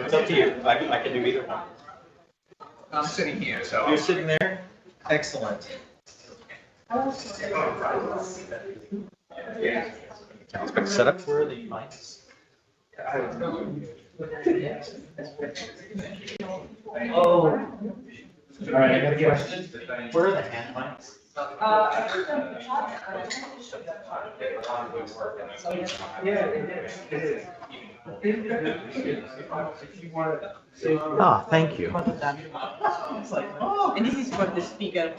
It's up to you. I can do either one. I'm sitting here, so. You're sitting there? Excellent. Quick setup for the mics. Oh. All right, I got a question. Where are the hand mics? Yeah, it is. Ah, thank you. And this is for the speaker.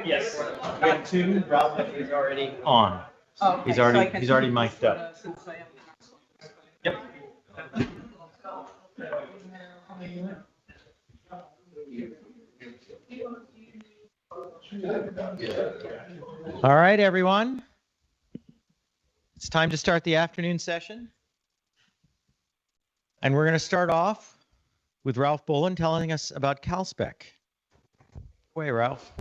Yes. We have two. Ralph is already on. Oh, okay. He's already So I can mic'd up. Since I am. Yep. All right, everyone. It's time to start the afternoon session. And we're going to start off with Ralph Bolin telling us about CalSpec. Way, Ralph.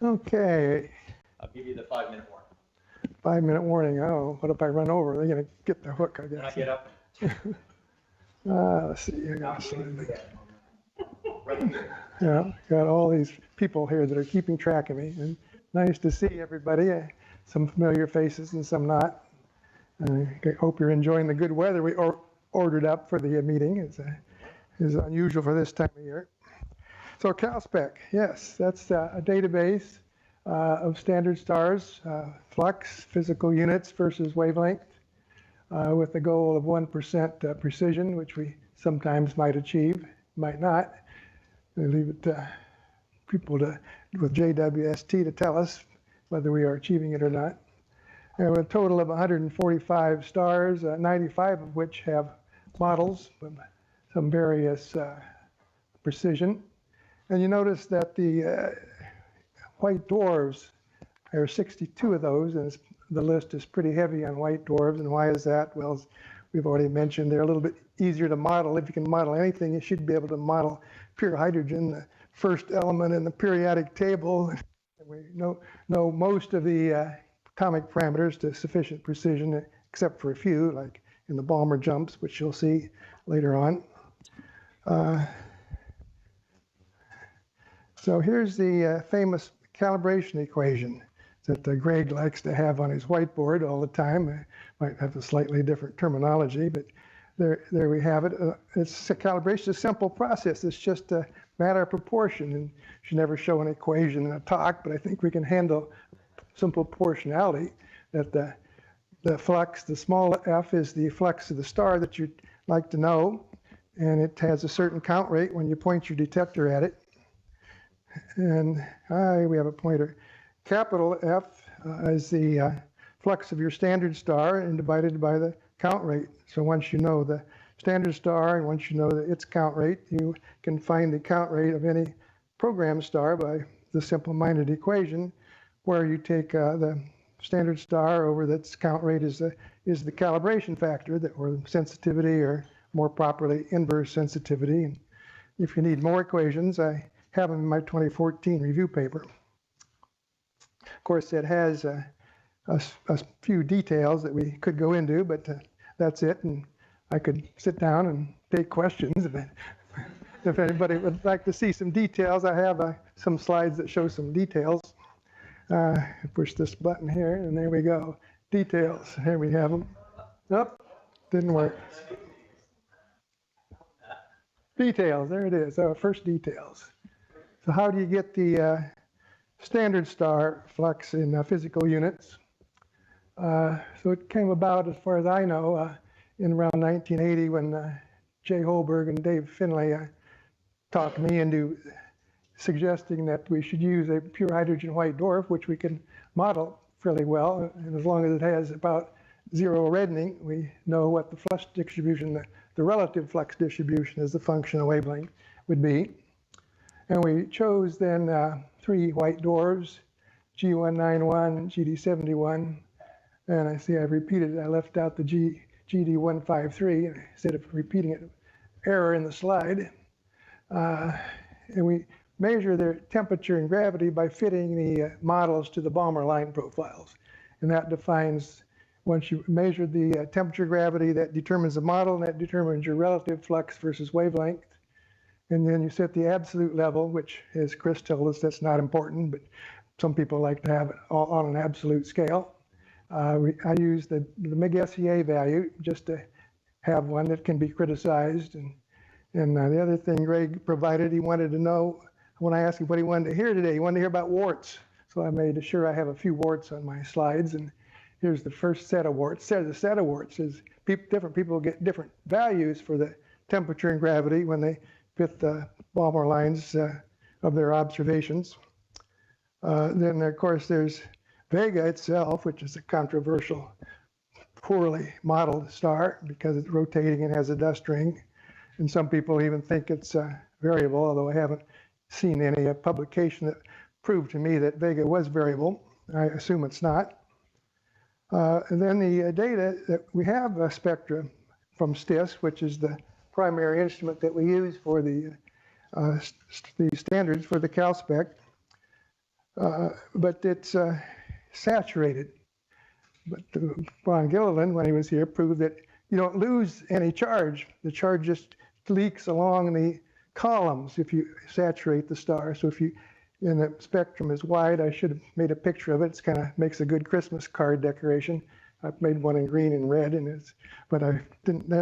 Okay, I'll give you the 5-minute warning. 5-minute warning. Oh, what if I run over? They're gonna get the hook, I When I guess. get up. Let's see, I got something. Yeah, got all these people here that are keeping track of me, and nice to see everybody. Some familiar faces and some not. I hope you're enjoying the good weather we ordered up for the meeting. It's unusual for this time of year. So CalSpec, yes, that's a database of standard stars, flux, physical units versus wavelength, with the goal of 1% precision, which we sometimes might achieve, might not. We leave it to people with JWST to tell us whether we are achieving it or not. And with a total of 145 stars, 95 of which have models with some various precision. And you notice that the white dwarfs, there are 62 of those, and the list is pretty heavy on white dwarfs. And why is that? Well, as we've already mentioned, they're a little bit easier to model. If you can model anything, you should be able to model pure hydrogen, the first element in the periodic table. And we know most of the atomic parameters to sufficient precision, except for a few, like in the Balmer jumps, which you'll see later on. So here's the famous calibration equation that Greg likes to have on his whiteboard all the time. Might have a slightly different terminology, but there we have it. Calibration is a simple process. It's just a matter of proportion, and you should never show an equation in a talk, but I think we can handle simple proportionality, that the flux, the small f, is the flux of the star that you'd like to know, and it has a certain count rate when you point your detector at it. And we have a pointer. Capital F is the flux of your standard star and divided by the count rate. So once you know the standard star and once you know its count rate, you can find the count rate of any program star by the simple-minded equation, where you take the standard star over its count rate is the calibration factor, or sensitivity, or more properly inverse sensitivity. And if you need more equations, I have them in my 2014 review paper. Of course, it has a few details that we could go into, but that's it. And I could sit down and take questions. If anybody would like to see some details, I have some slides that show some details. Push this button here, and there we go. Details. Here we have them. Nope, didn't work. Details. There it is. First details. So how do you get the standard star flux in physical units? So it came about, as far as I know, in around 1980 when Jay Holberg and Dave Finlay talked me into suggesting that we should use a pure hydrogen white dwarf, which we can model fairly well. And as long as it has about zero reddening, we know what the flux distribution, the relative flux distribution as the function of wavelength would be. And we chose then 3 white dwarfs, G191, GD71, and I see I've repeated it. I left out the GD153 instead of repeating it. Error in the slide. And we measure their temperature and gravity by fitting the models to the Balmer line profiles. And that defines, once you measure the temperature gravity, that determines the model, and that determines your relative flux versus wavelength. And then you set the absolute level, which, as Chris told us, that's not important, but some people like to have it all on an absolute scale. I use the MIG-SEA value just to have one that can be criticized. And the other thing Greg provided, he wanted to know, when I asked him what he wanted to hear today, he wanted to hear about warts. So I made sure I have a few warts on my slides. And here's the first set of warts. The set of warts is different people get different values for the temperature and gravity when they fit the Balmer lines of their observations. Then, of course, there's Vega itself, which is a controversial, poorly modeled star because it's rotating and has a dust ring. And some people even think it's variable, although I haven't seen any publication that proved to me that vega was variable. I assume it's not. And then the data that we have spectra from STIS, which is the primary instrument that we use for the standards for the CalSpec, but it's saturated. But Von Gilliland, when he was here, proved that you don't lose any charge. The charge just leaks along the columns if you saturate the star. So if you, and the spectrum is wide, I should have made a picture of it. It kind of makes a good Christmas card decoration. I've made one in green and red, but I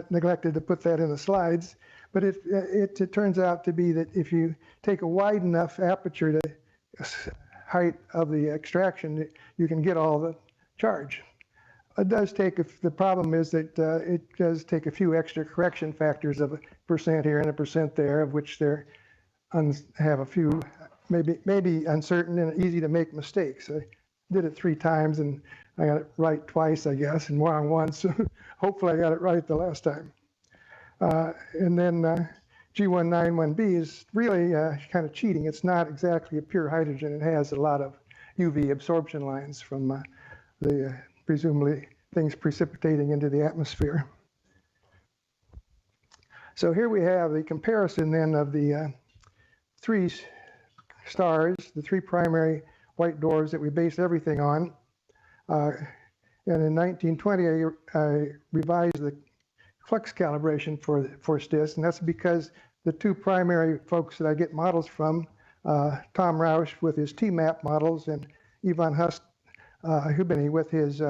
neglected to put that in the slides. But it turns out to be that if you take a wide enough aperture to height of the extraction, you can get all the charge. It does take, the problem is that it does take a few extra correction factors of 1% here and 1% there, of which there have a few, maybe uncertain and easy to make mistakes. I did it 3 times and I got it right twice, I guess, and wrong once. Hopefully I got it right the last time. And then G191b is really kind of cheating. It's not exactly a pure hydrogen. It has a lot of UV absorption lines from the presumably things precipitating into the atmosphere. So here we have the comparison then of the 3 stars, the 3 primary white dwarfs that we base everything on. And in 1920, I revised the FLUX calibration for STIS, and that's because the 2 primary folks that I get models from, Tom Rausch with his T-map models and Ivan Hubeny with his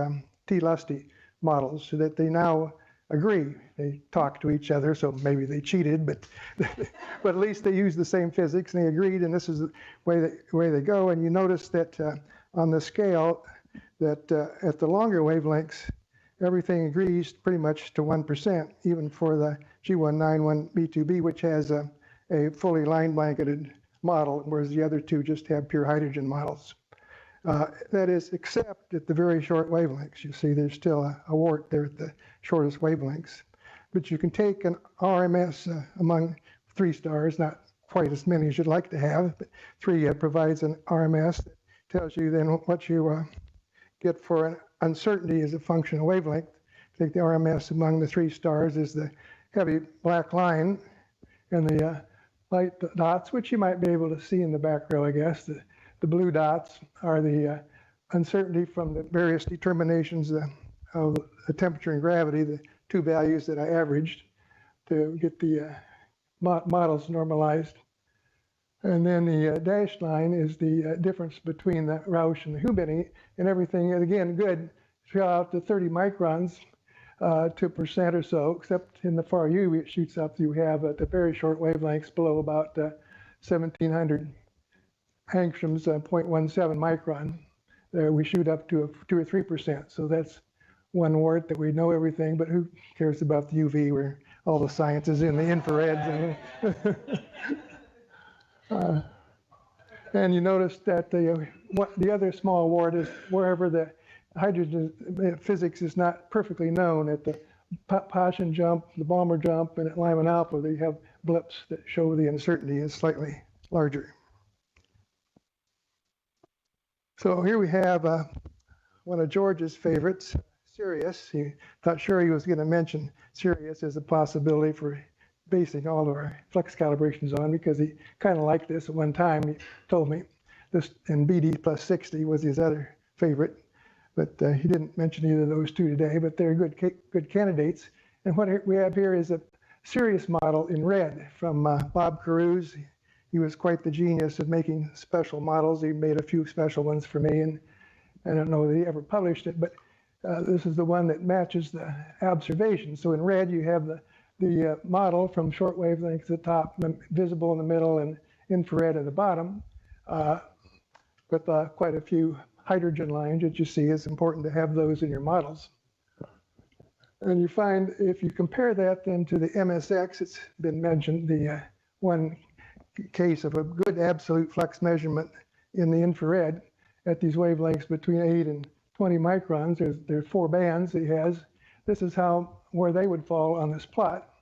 T-Lusty models, so that they now agree. They talk to each other, so maybe they cheated, but but at least they use the same physics, and they agreed, and this is the way they go. And you notice that on the scale, that at the longer wavelengths, everything agrees pretty much to 1%, even for the G191b2b, which has a fully line blanketed model, whereas the other 2 just have pure hydrogen models. That is, except at the very short wavelengths. You see there's still a wart there at the shortest wavelengths. But you can take an RMS among 3 stars, not quite as many as you'd like to have, but 3 provides an RMS that tells you then what you get for an uncertainty as a function of wavelength. Take the RMS among the 3 stars is the heavy black line, and the light dots, which you might be able to see in the back row, I guess. The blue dots are the uncertainty from the various determinations of the temperature and gravity, the 2 values that I averaged to get the models normalized. And then the dashed line is the difference between the Rausch and the Hubeny, and everything, again, good, out to 30 microns to a percent or so, except in the far U, it shoots up. You have at the very short wavelengths below about 1700 angstroms, 0.17 micron. There we shoot up to 2 or 3%. So that's 1 wart that we know everything, but who cares about the UV where all the science is in the infrareds? And you notice that the other small wart is wherever the hydrogen physics is not perfectly known. At the Paschen jump, the Balmer jump, and at Lyman Alpha, they have blips that show the uncertainty is slightly larger. So here we have one of George's favorites, Sirius. He thought sure he was going to mention Sirius as a possibility for basing all of our flux calibrations on, because he kind of liked this at one time. He told me this, and BD plus 60 was his other favorite, but he didn't mention either of those 2 today, but they're good candidates. And what we have here is a Sirius model in red from Bob Carews. He was quite the genius of making special models. He made a few special ones for me, and I don't know that he ever published it, but this is the one that matches the observation. So in red, you have the model from short wavelength at the top, visible in the middle, and infrared at the bottom, with quite a few hydrogen lines that you see. It's important to have those in your models. And you find, if you compare that then to the MSX, it's been mentioned, the one case of a good absolute flux measurement in the infrared at these wavelengths between 8 and 20 microns. There's 4 bands he has. This is where they would fall on this plot.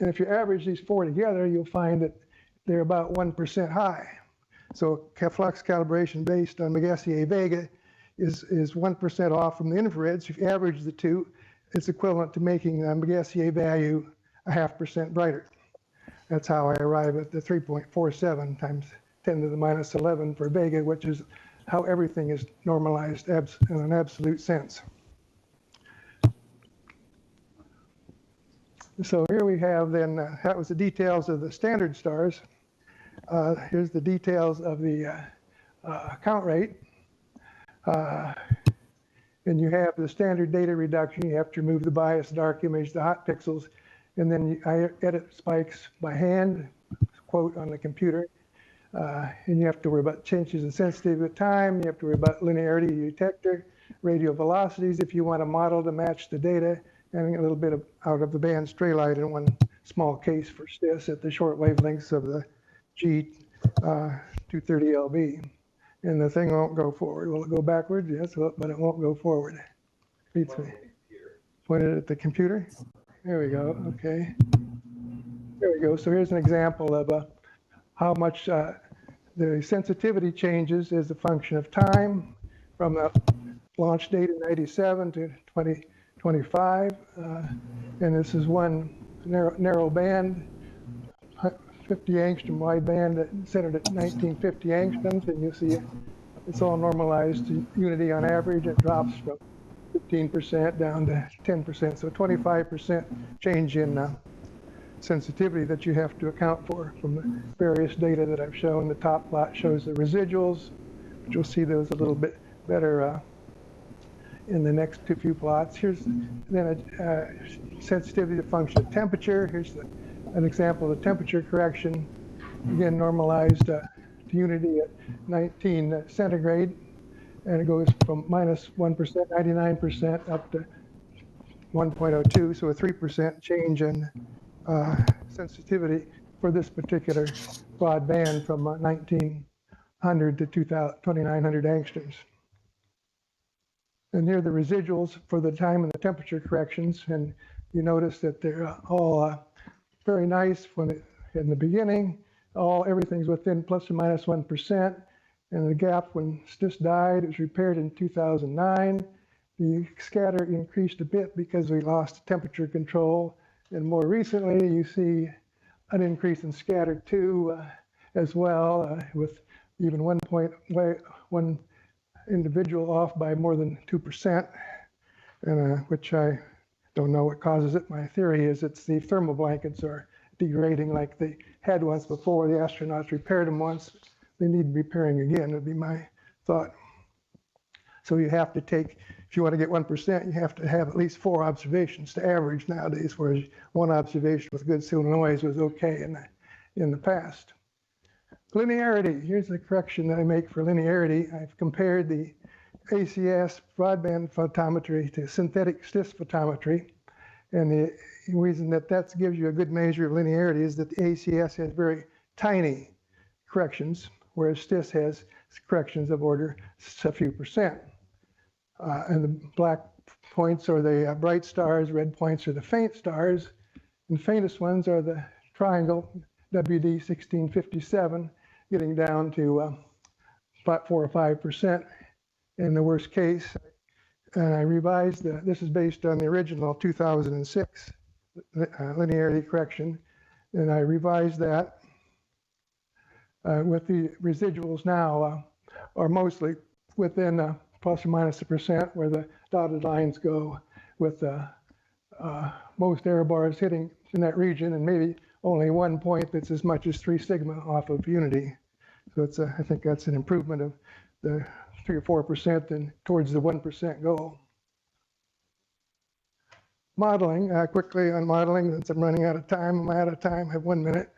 And if you average these 4 together, you'll find that they're about 1% high. So FLUX calibration based on Messier-Vega is 1% off from the infrared. So if you average the two, it's equivalent to making the Messier value 0.5% brighter. That's how I arrive at the 3.47 times 10 to the minus 11 for Vega, which is how everything is normalized in an absolute sense. So here we have then, that was the details of the standard stars. Here's the details of the count rate. And you have the standard data reduction. You have to remove the bias, dark image, the hot pixels, and then I edit spikes by hand, quote, on the computer. And you have to worry about changes in sensitivity at time. You have to worry about linearity of your detector, radial velocities if you want a model to match the data, and a little bit of out of the band stray light in one small case for STIS at the short wavelengths of the G230LB. And the thing won't go forward. Will it go backwards? Yes, but it won't go forward. Beats me. Pointed at the computer. There we go. Okay. There we go. So here's an example of how much the sensitivity changes as a function of time from the launch date in 97 to 2025. And this is one narrow band, 50 angstrom wide band centered at 1950 angstroms, and you see it's all normalized to unity on average. It drops from 15% down to 10%, so 25% change in sensitivity that you have to account for from the various data that I've shown. The top plot shows the residuals, but you'll see those a little bit better in the next few plots. Here's then a sensitivity to function of temperature. Here's an example of temperature correction, again normalized to unity at 19 centigrade, and it goes from minus 1%, 99% up to 1.02, so a 3% change in sensitivity for this particular broad band from 1900 to 2900 angstroms. And here are the residuals for the time and the temperature corrections, and you notice that they're all very nice in the beginning. Everything's within plus or minus 1%, and the gap when STIS died, it was repaired in 2009. The scatter increased a bit because we lost temperature control, and more recently you see an increase in scatter too as well, with even 1.1 individual off by more than 2%, and which I don't know what causes it. My theory is it's the thermal blankets are degrading like they had once before. The astronauts repaired them once. They need repairing again, would be my thought. So you have to take, if you want to get 1%, you have to have at least 4 observations to average nowadays, whereas one observation with good solenoids was okay in the past. Linearity, here's the correction that I make for linearity. I've compared the ACS broadband photometry to synthetic STIS photometry. And the reason that gives you a good measure of linearity is that the ACS has very tiny corrections, whereas STIS has corrections of order a few percent. And the black points are the bright stars, red points are the faint stars. And the faintest ones are the triangle, WD 1657, getting down to about 4 or 5% in the worst case. And I revised, this is based on the original 2006 linearity correction, and I revised that with the residuals now are mostly within plus or minus 1%, where the dotted lines go, with most error bars hitting in that region, and maybe only one point that's as much as 3 sigma off of unity. So it's I think that's an improvement of the 3 or 4% and towards the 1% goal. Modeling, quickly on modeling, since I'm running out of time. I'm out of time, I have 1 minute.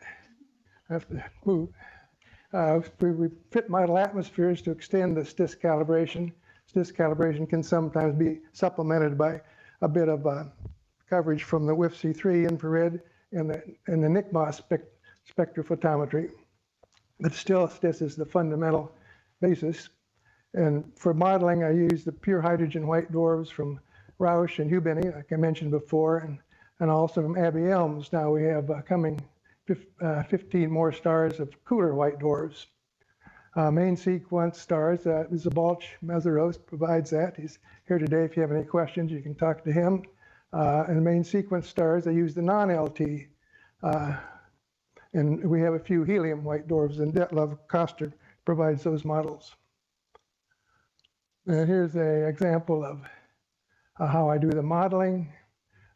I have to move. We fit model atmospheres to extend the STIS calibration. STIS calibration can sometimes be supplemented by a bit of coverage from the WIF-C3 infrared and the NICMOS spectrophotometry. But still, STIS is the fundamental basis. And for modeling, I use the pure hydrogen white dwarfs from Rausch and Hubeny, like I mentioned before, and also from Abby Elms. Now we have coming 15 more stars of cooler white dwarfs. Main sequence stars, Zabalch Meseros provides that. He's here today. If you have any questions, you can talk to him. And main sequence stars, I use the non-LT. And we have a few helium white dwarfs, and Detlev Koster provides those models. And here's an example of how I do the modeling.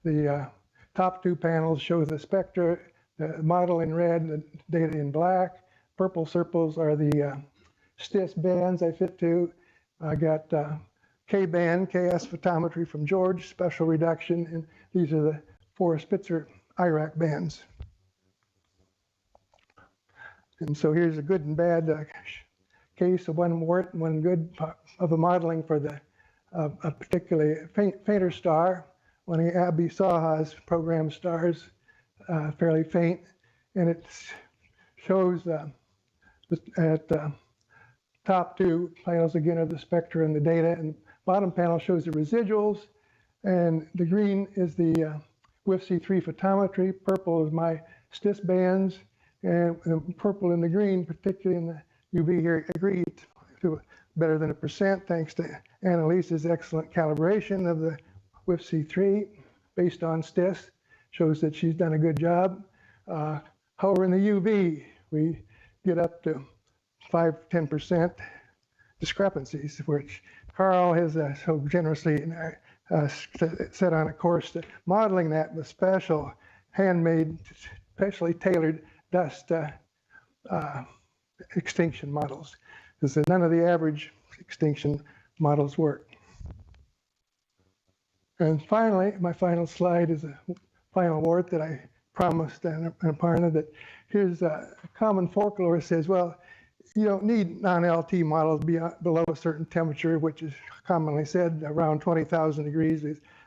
The top two panels show the spectra, the model in red, and the data in black. Purple circles are the STIS bands I fit to. I got K-band, KS photometry from George, special reduction, and these are the 4 Spitzer IRAC bands. And so here's a good and bad case of one wart and one good of a modeling for the a particularly fainter star. One of Abby Saha's program stars, fairly faint, and it shows at top two panels again of the spectra and the data, and bottom panel shows the residuals, and the green is the WIFC3 photometry, purple is my STIS bands, and the purple and the green, particularly in the UV here, agreed to better than 1% thanks to Annalise's excellent calibration of the WIFC3 based on STIS, shows that she's done a good job. However, in the UV, we get up to 5–10% discrepancies, which Carl has so generously set on a course to modeling that with special handmade, specially tailored dust extinction models, because none of the average extinction models work. And finally, my final slide is a final wart that I promised Aparna, that here's a common folklore says, well, you don't need non-LT models below a certain temperature, which is commonly said around 20,000 degrees.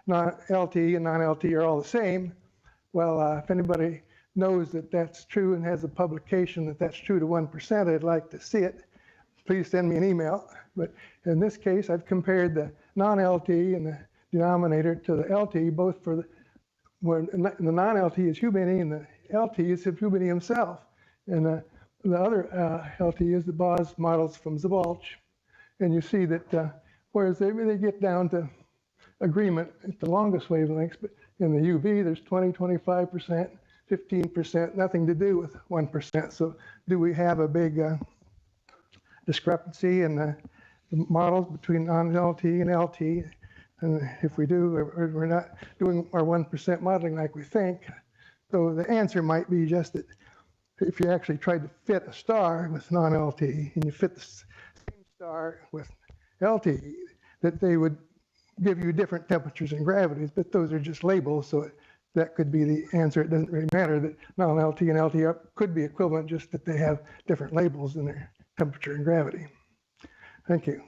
LT and non-LT are all the same. Well, if anybody knows that that's true and has a publication that that's true to 1%, I'd like to see it. Please send me an email. But in this case, I've compared the non-LT and the denominator to the LT, both for where the non-LT is Hubini and the LT is Hubini himself. And the other LT is the Boas models from Zabalch. And you see that whereas they get down to agreement at the longest wavelengths, but in the UV, there's 20, 25%, 15%, nothing to do with 1%. So do we have a big discrepancy in the models between non-LT and LT? And if we do, we're not doing our 1% modeling like we think. So the answer might be just that if you actually tried to fit a star with non-LT and you fit the same star with LT, that they would give you different temperatures and gravities, but those are just labels, so that could be the answer. It doesn't really matter that non-LT and LT could be equivalent, just that they have different labels in their temperature and gravity. Thank you.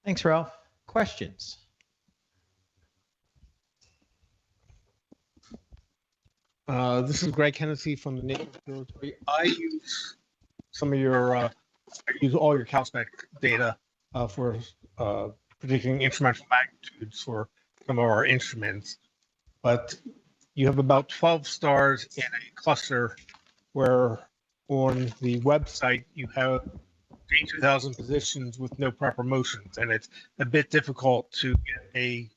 Thanks, Ralph. Questions? This is Greg Hennessy from the Naval Observatory. I use some of your, I use all your CalSpec data for predicting instrumental magnitudes for some of our instruments. But you have about 12 stars in a cluster where on the website you have 82,000 positions with no proper motions, and it's a bit difficult to get a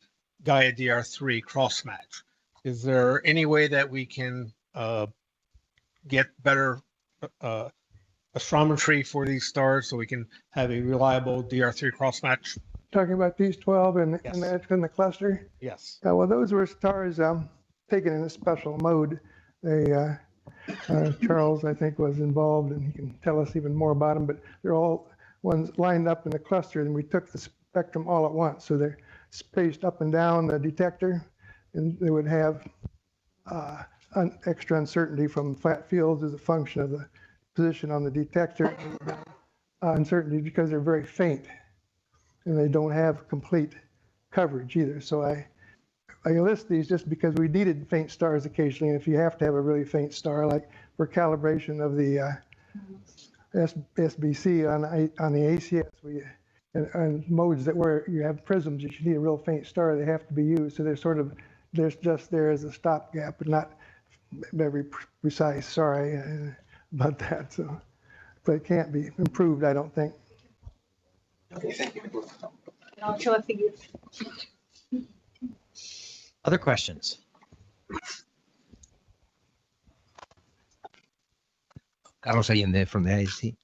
Gaia DR3 cross match. Is there any way that we can get better astrometry for these stars so we can have a reliable DR3 cross match? Talking about these 12 Yes. and that's in the cluster? Yes. Well, those were stars taken in a special mode. They, Charles, I think, was involved, and he can tell us even more about them, but they're all ones lined up in the cluster, and we took the spectrum all at once. So they're spaced up and down the detector, and they would have extra uncertainty from flat fields as a function of the position on the detector. Uncertainty because they're very faint, and they don't have complete coverage either. So I list these just because we needed faint stars occasionally, and if you have to have a really faint star, like for calibration of the SBC on the ACS, we and modes that where you have prisms that you need a real faint star, they have to be used. So there's just there as a stopgap, but not very precise. Sorry about that. So, but it can't be improved, I don't think. Okay, thank you. Other questions? Carlos Allende from the ISC.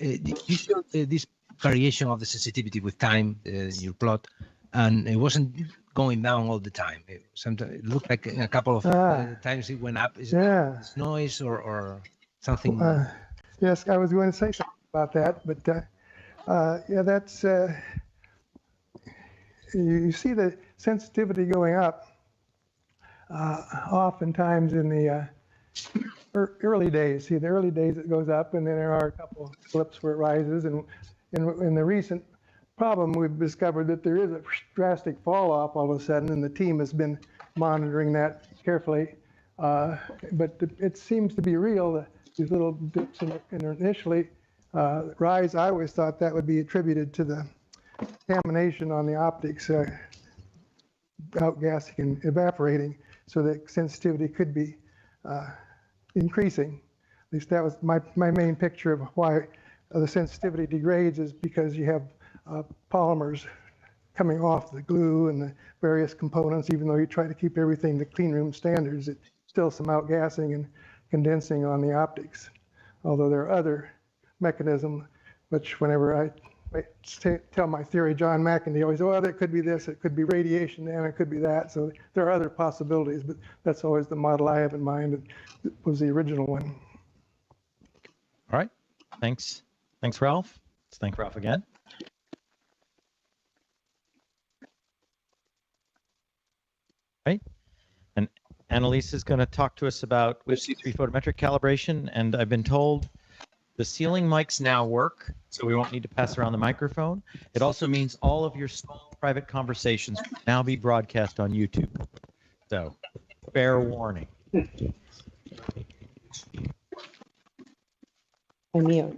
You showed this variation of the sensitivity with time, your plot, and it wasn't going down all the time. Sometimes it looked like a couple of times it went up. Is Yeah. it noise or something? Yes, I was going to say something about that, but yeah, that's you see the sensitivity going up oftentimes in the early days. See, the early days it goes up, and then there are a couple of flips where it rises. And in the recent problem, we've discovered that there is a drastic fall off all of a sudden, and the team has been monitoring that carefully. But it seems to be real. These little dips initially rise. I always thought that would be attributed to the contamination on the optics, outgassing and evaporating, so that sensitivity could be increasing. At least that was my main picture of why the sensitivity degrades, is because you have polymers coming off the glue and the various components. Even though you try to keep everything to clean room standards, it's still some outgassing and condensing on the optics. Although there are other mechanisms, which whenever I tell my theory, John McEndy always, oh, that could be this, it could be radiation, and it could be that. So there are other possibilities, but that's always the model I have in mind. It was the original one. All right. Thanks. Thanks, Ralph. Let's thank Ralph again. Right. And Annalise is going to talk to us about C3 photometric calibration. And I've been told the ceiling mics now work, so we won't need to pass around the microphone. It also means all of your small private conversations will now be broadcast on YouTube. So, fair warning. I'm here.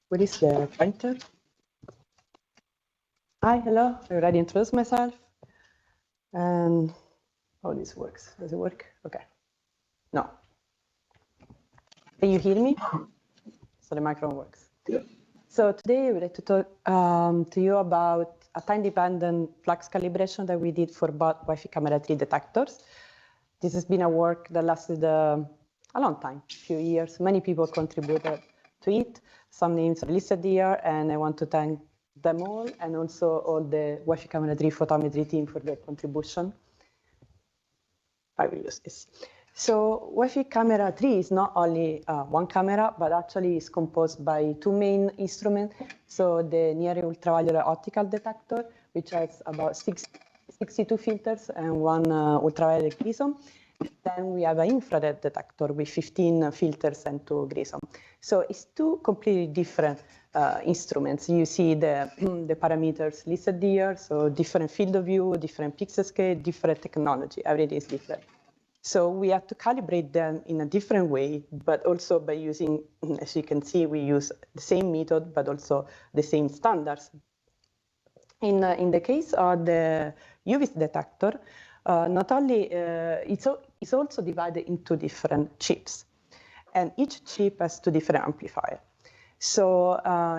What is the pointer? Hi, hello. I already introduced myself. And how this works. Does it work? Okay. No. Can you hear me? So the microphone works. So today I would like to talk to you about a time-dependent flux calibration that we did for both Wi-Fi camera 3 detectors. This has been a work that lasted a long time, a few years. Many people contributed to it. Some names are listed here, and I want to thank them all, and also all the Wi-Fi camera 3 photometry team for their contribution. I will use this. So Wi-Fi camera 3 is not only one camera, but actually is composed by two main instruments. So the near ultraviolet optical detector, which has about 62 filters and one ultraviolet prism. Then we have an infrared detector with 15 filters and 2 prism. So it's two completely different instruments. You see the parameters listed here. So different field of view, different pixel scale, different technology. Everything is different. So we have to calibrate them in a different way, but also by using, as you can see, we use the same method, but also the same standards. In the case of the UV detector, not only, it's also divided into different chips. And each chip has two different amplifiers. So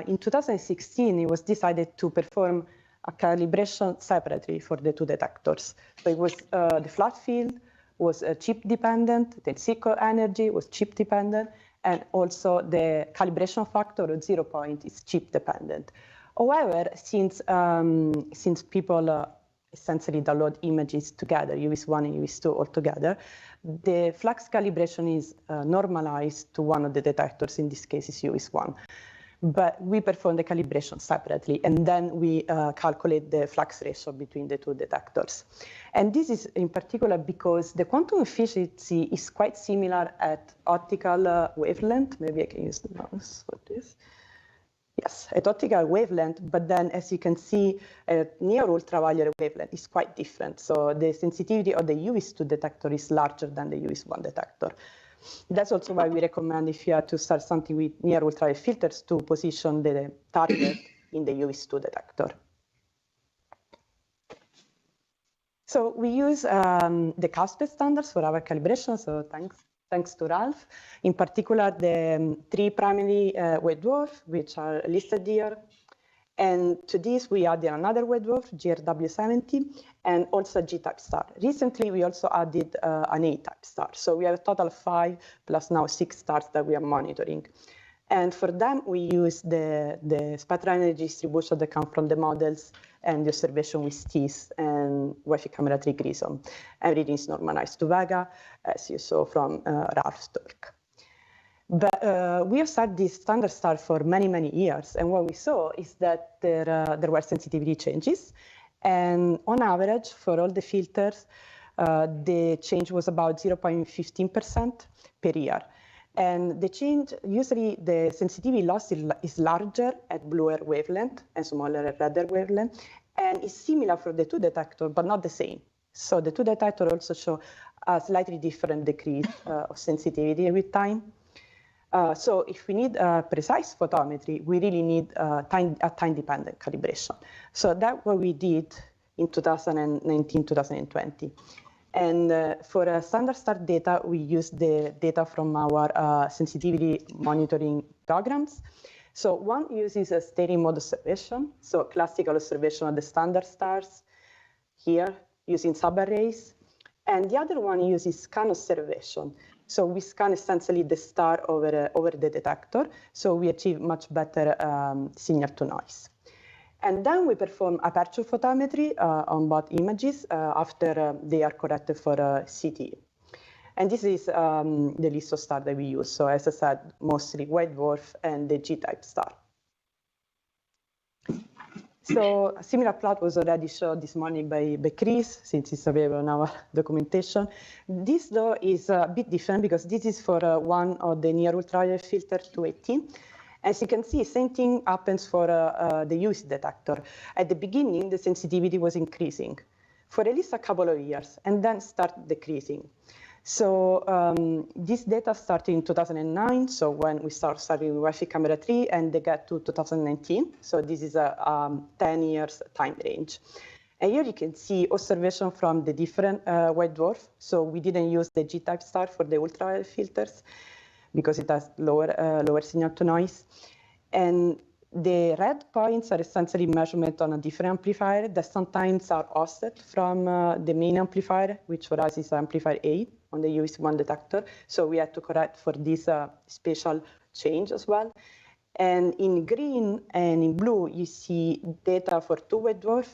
in 2016, it was decided to perform a calibration separately for the two detectors. So it was the flat field was chip dependent, the circle energy was chip dependent, and also the calibration factor of 0 point is chip dependent. However, since people essentially download images together, UV1 and UV2 all together, the flux calibration is normalized to one of the detectors, in this case is UV1. But we perform the calibration separately, and then we calculate the flux ratio between the two detectors. And this is in particular because the quantum efficiency is quite similar at optical wavelength. Maybe I can use the mouse for this. Yes, at optical wavelength, but then as you can see, near ultraviolet wavelength is quite different. So the sensitivity of the UV2 detector is larger than the UV1 detector. That's also why we recommend, if you have to start something with near ultraviolet filters, to position the target in the UV2 detector. So we use the CASPED standards for our calibration, so thanks to Ralph. In particular, the 3 primary white dwarf, which are listed here. And to this, we added another white dwarf, GRW70, and also a G-type star. Recently, we also added an A-type star. So we have a total of 5, plus now 6 stars that we are monitoring. And for them, we use the spectral energy distribution that come from the models and the observation with STIS and Wi-Fi camera 3 Grissom. Everything is normalized to Vega, as you saw from Ralph's talk. But we have studied this standard star for many, many years. And what we saw is that there were sensitivity changes. And on average, for all the filters, the change was about 0.15% per year. And the change, usually the sensitivity loss is larger at bluer wavelength and smaller at redder wavelength. And it's similar for the 2 detector, but not the same. So the 2 detector also show a slightly different decrease of sensitivity with time. So if we need precise photometry, we really need a time-dependent calibration. So that's what we did in 2019, 2020. And for standard star data, we use the data from our sensitivity monitoring programs. So one uses a steady mode observation, so classical observation of the standard stars here using subarrays. And the other one uses scan observation. So we scan essentially the star over the detector, so we achieve much better signal to noise. And then we perform aperture photometry on both images after they are corrected for CT. And this is the list of stars that we use. So as I said, mostly white dwarf and the G-type star. So a similar plot was already shown this morning by Chris, since it's available in our documentation. This, though, is a bit different because this is for one of the near ultraviolet filter 218. As you can see, same thing happens for the UV detector. At the beginning, the sensitivity was increasing for at least a couple of years and then start decreasing. So this data started in 2009, so when we started with Wi-Fi camera 3, and they got to 2019. So this is a 10 years time range. And here you can see observation from the different white dwarf. So we didn't use the G-type star for the ultraviolet filters because it has lower signal to noise. And the red points are essentially measurement on a different amplifier that sometimes are offset from the main amplifier, which for us is amplifier A on the UV1 detector. So we had to correct for this spatial change as well. And in green and in blue, you see data for 2 white dwarf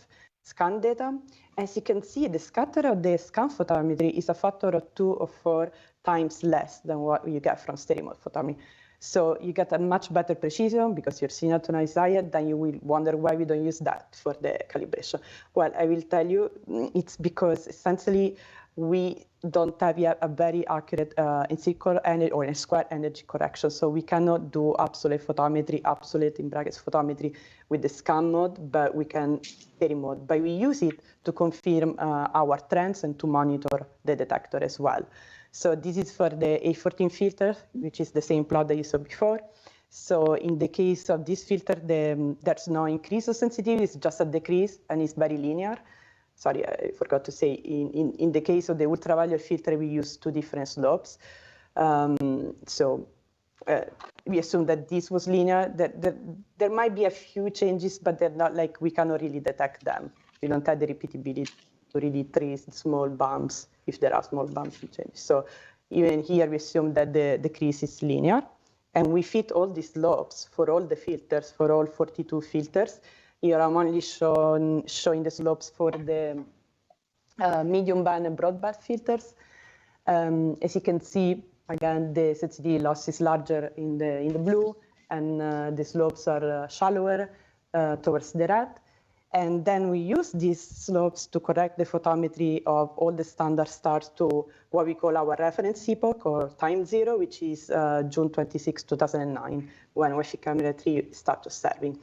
scan data. As you can see, the scatter of the scan photometry is a factor of 2 or 4 times less than what you get from stereo mode photometry. So you get a much better precision because your signal to noise is higher. Then you will wonder why we don't use that for the calibration. Well, I will tell you, it's because essentially we don't have yet a very accurate in-circle energy or in square energy correction. So we cannot do absolute photometry, absolute in brackets photometry with the scan mode, but we can stereo mode. But we use it to confirm our trends and to monitor the detector as well. So this is for the A14 filter, which is the same plot that you saw before. So in the case of this filter, there's no increase of sensitivity, it's just a decrease, and it's very linear. Sorry, I forgot to say, in the case of the ultraviolet filter, we use 2 different slopes. We assume that this was linear. There might be a few changes, but they're not like, we cannot really detect them. We don't have the repeatability to really trace small bumps, if there are small bumps and changes. So even here, we assume that the decrease is linear. And we fit all these slopes for all the filters, for all 42 filters. Here I'm only showing the slopes for the medium band and broadband filters. As you can see, again, the sensitivity loss is larger in the blue, and the slopes are shallower towards the red. And then we use these slopes to correct the photometry of all the standard stars to what we call our reference epoch, or time zero, which is June 26, 2009, when Wi-Fi camera 3 started serving.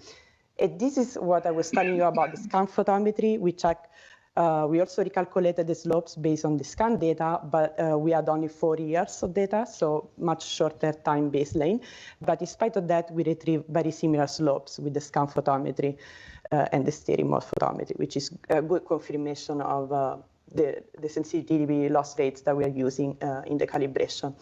And this is what I was telling you about the scan photometry. We also recalculated the slopes based on the scan data, but we had only 4 years of data, so much shorter time baseline. But in spite of that, we retrieved very similar slopes with the scan photometry and the steering mode photometry, which is a good confirmation of the sensitivity loss rates that we are using in the calibration.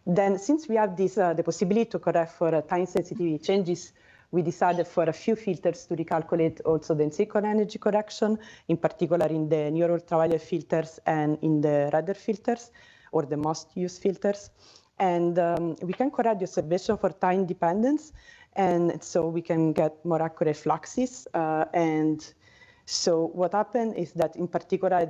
Then, since we have this, the possibility to correct for time sensitivity changes, we decided for a few filters to recalculate also the in-situ energy correction, in particular in the near ultraviolet filters and in the radar filters, or the most used filters. And we can correct the observation for time dependence, and so we can get more accurate fluxes. And so what happened is that, in particular,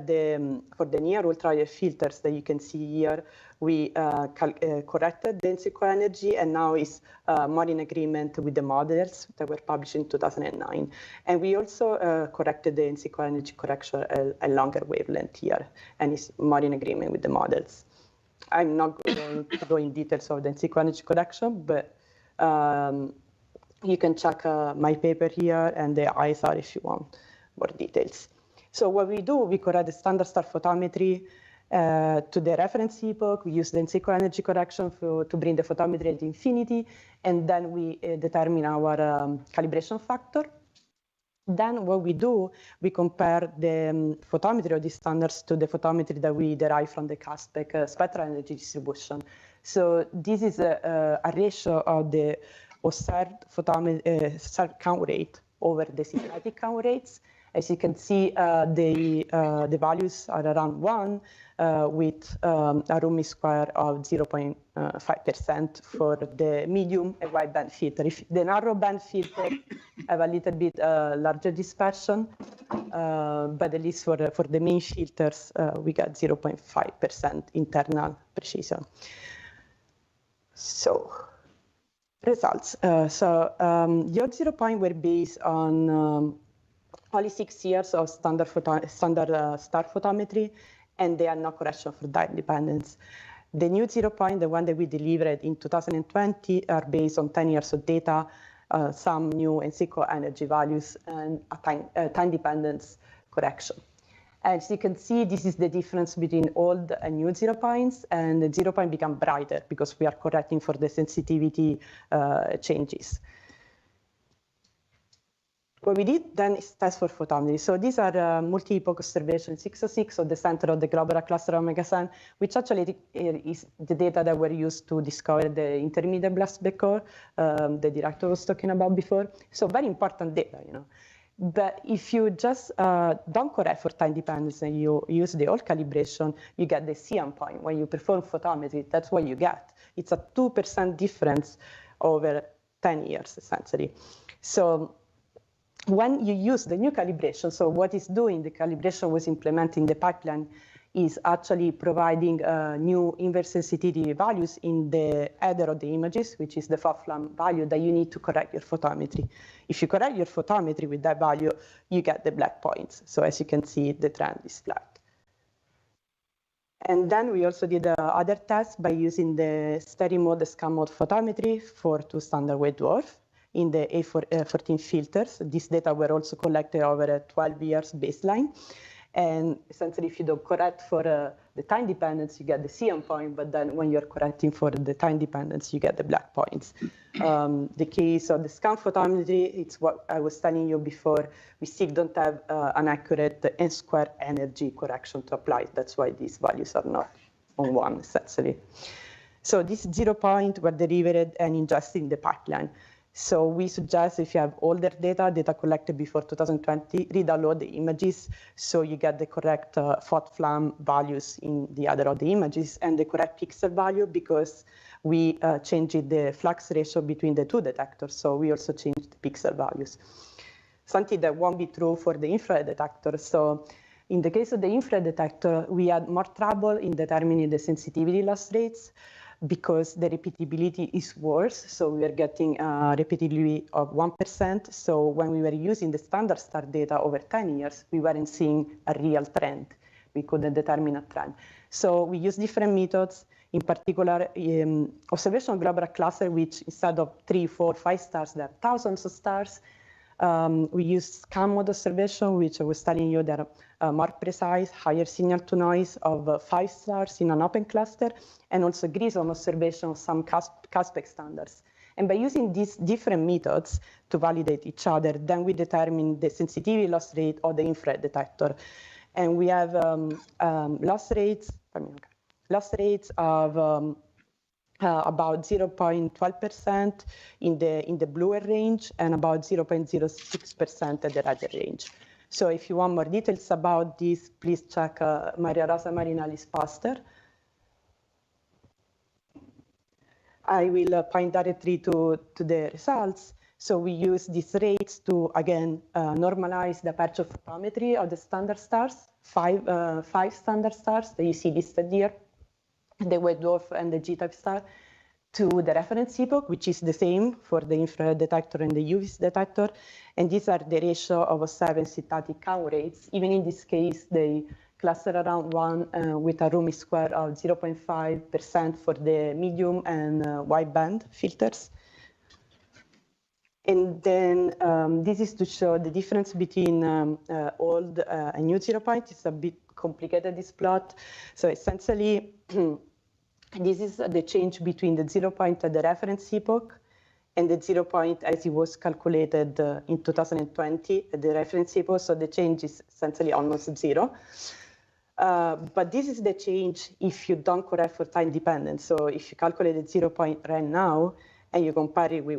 for the near ultraviolet filters that you can see here, we corrected the in-situ energy, and now it's more in agreement with the models that were published in 2009. And we also corrected the in-situ energy correction a longer wavelength here, and it's more in agreement with the models. I'm not going to go in details of the in-situ energy correction, but you can check my paper here and the ISR if you want more details. So what we do, we correct the standard star photometry to the reference epoch. We use the in-situ energy correction to bring the photometry at infinity, and then we determine our calibration factor. Then what we do, we compare the photometry of these standards to the photometry that we derive from the CASPEC spectral energy distribution. So this is a ratio of the observed photometry count rate over the systematic count rates. As you can see, the values are around 1 with a room mean square of 0.5% for the medium and wide band filter. If the narrow band filter have a little bit larger dispersion, but at least for the main filters, we got 0.5% internal precision. So results. Your 0 point were based on only 6 years of standard star photometry, and they are no correction for time dependence. The new 0 point, the one that we delivered in 2020, are based on 10 years of data, some new in-situ energy values, and a time dependence correction. As you can see, this is the difference between old and new 0 points, and the 0 point become brighter because we are correcting for the sensitivity changes. What we did then is test for photometry. So these are multi-epoch observation 606 of the center of the globular cluster omega sun, which actually is the data that were used to discover the intermediate blast backcore the director was talking about before. So very important data, you know. But if you just don't correct for time dependence and you use the old calibration, you get the CM point. When you perform photometry, that's what you get. It's a 2% difference over 10 years, essentially. So when you use the new calibration, so what it's doing, the calibration was implementing the pipeline, is actually providing new inverse sensitivity values in the header of the images, which is the FLUX value that you need to correct your photometry. If you correct your photometry with that value, you get the black points. So as you can see, the trend is flat. And then we also did other tests by using the steering mode, the scan mode photometry for 2 standard wave dwarf in the A14 filters. These data were also collected over a 12 years baseline. And essentially, if you don't correct for the time dependence, you get the CM point, but then when you're correcting for the time dependence, you get the black points. The case of the scan photometry, it's what I was telling you before, we still don't have an accurate n-square energy correction to apply. That's why these values are not on 1, essentially. So these 0 point were delivered and ingested in the pipeline. So we suggest if you have older data collected before 2020, re-download the images so you get the correct FLUX values in the other of the images and the correct pixel value, because we changed the flux ratio between the 2 detectors. So we also changed the pixel values. Something that won't be true for the infrared detector. So in the case of the infrared detector, we had more trouble in determining the sensitivity loss rates, because the repeatability is worse. So we are getting a repeatability of 1%. So when we were using the standard star data over 10 years, we weren't seeing a real trend. We couldn't determine a trend. So we use different methods, in particular, observation global cluster, which instead of 3, 4, 5 stars, there are thousands of stars. We use scan mode observation, which I was telling you that are more precise, higher signal to noise of 5 stars in an open cluster, and also Grissom observation of some Caspec standards. And by using these different methods to validate each other, then we determine the sensitivity loss rate of the infrared detector. And we have loss rates of about 0.12% in the bluer range and about 0.06% at the redder range. So if you want more details about this, please check Maria Rosa Marinelli's poster. I will point directly to the results. So we use these rates to, again, normalize the aperture photometry of the standard stars, five standard stars that you see listed here, the white dwarf and the G-type star, to the reference epoch, which is the same for the infrared detector and the UV detector. And these are the ratio of 7 syntactic count rates. Even in this case, they cluster around 1 with a Roomy square of 0.5% for the medium and wideband filters. And then this is to show the difference between old and new 0 point. It's a bit complicated, this plot. So essentially, this is the change between the 0 point at the reference epoch and the 0 point as it was calculated in 2020 at the reference epoch. So the change is essentially almost 0. But this is the change if you don't correct for time dependence. So if you calculate the 0 point right now and you compare it with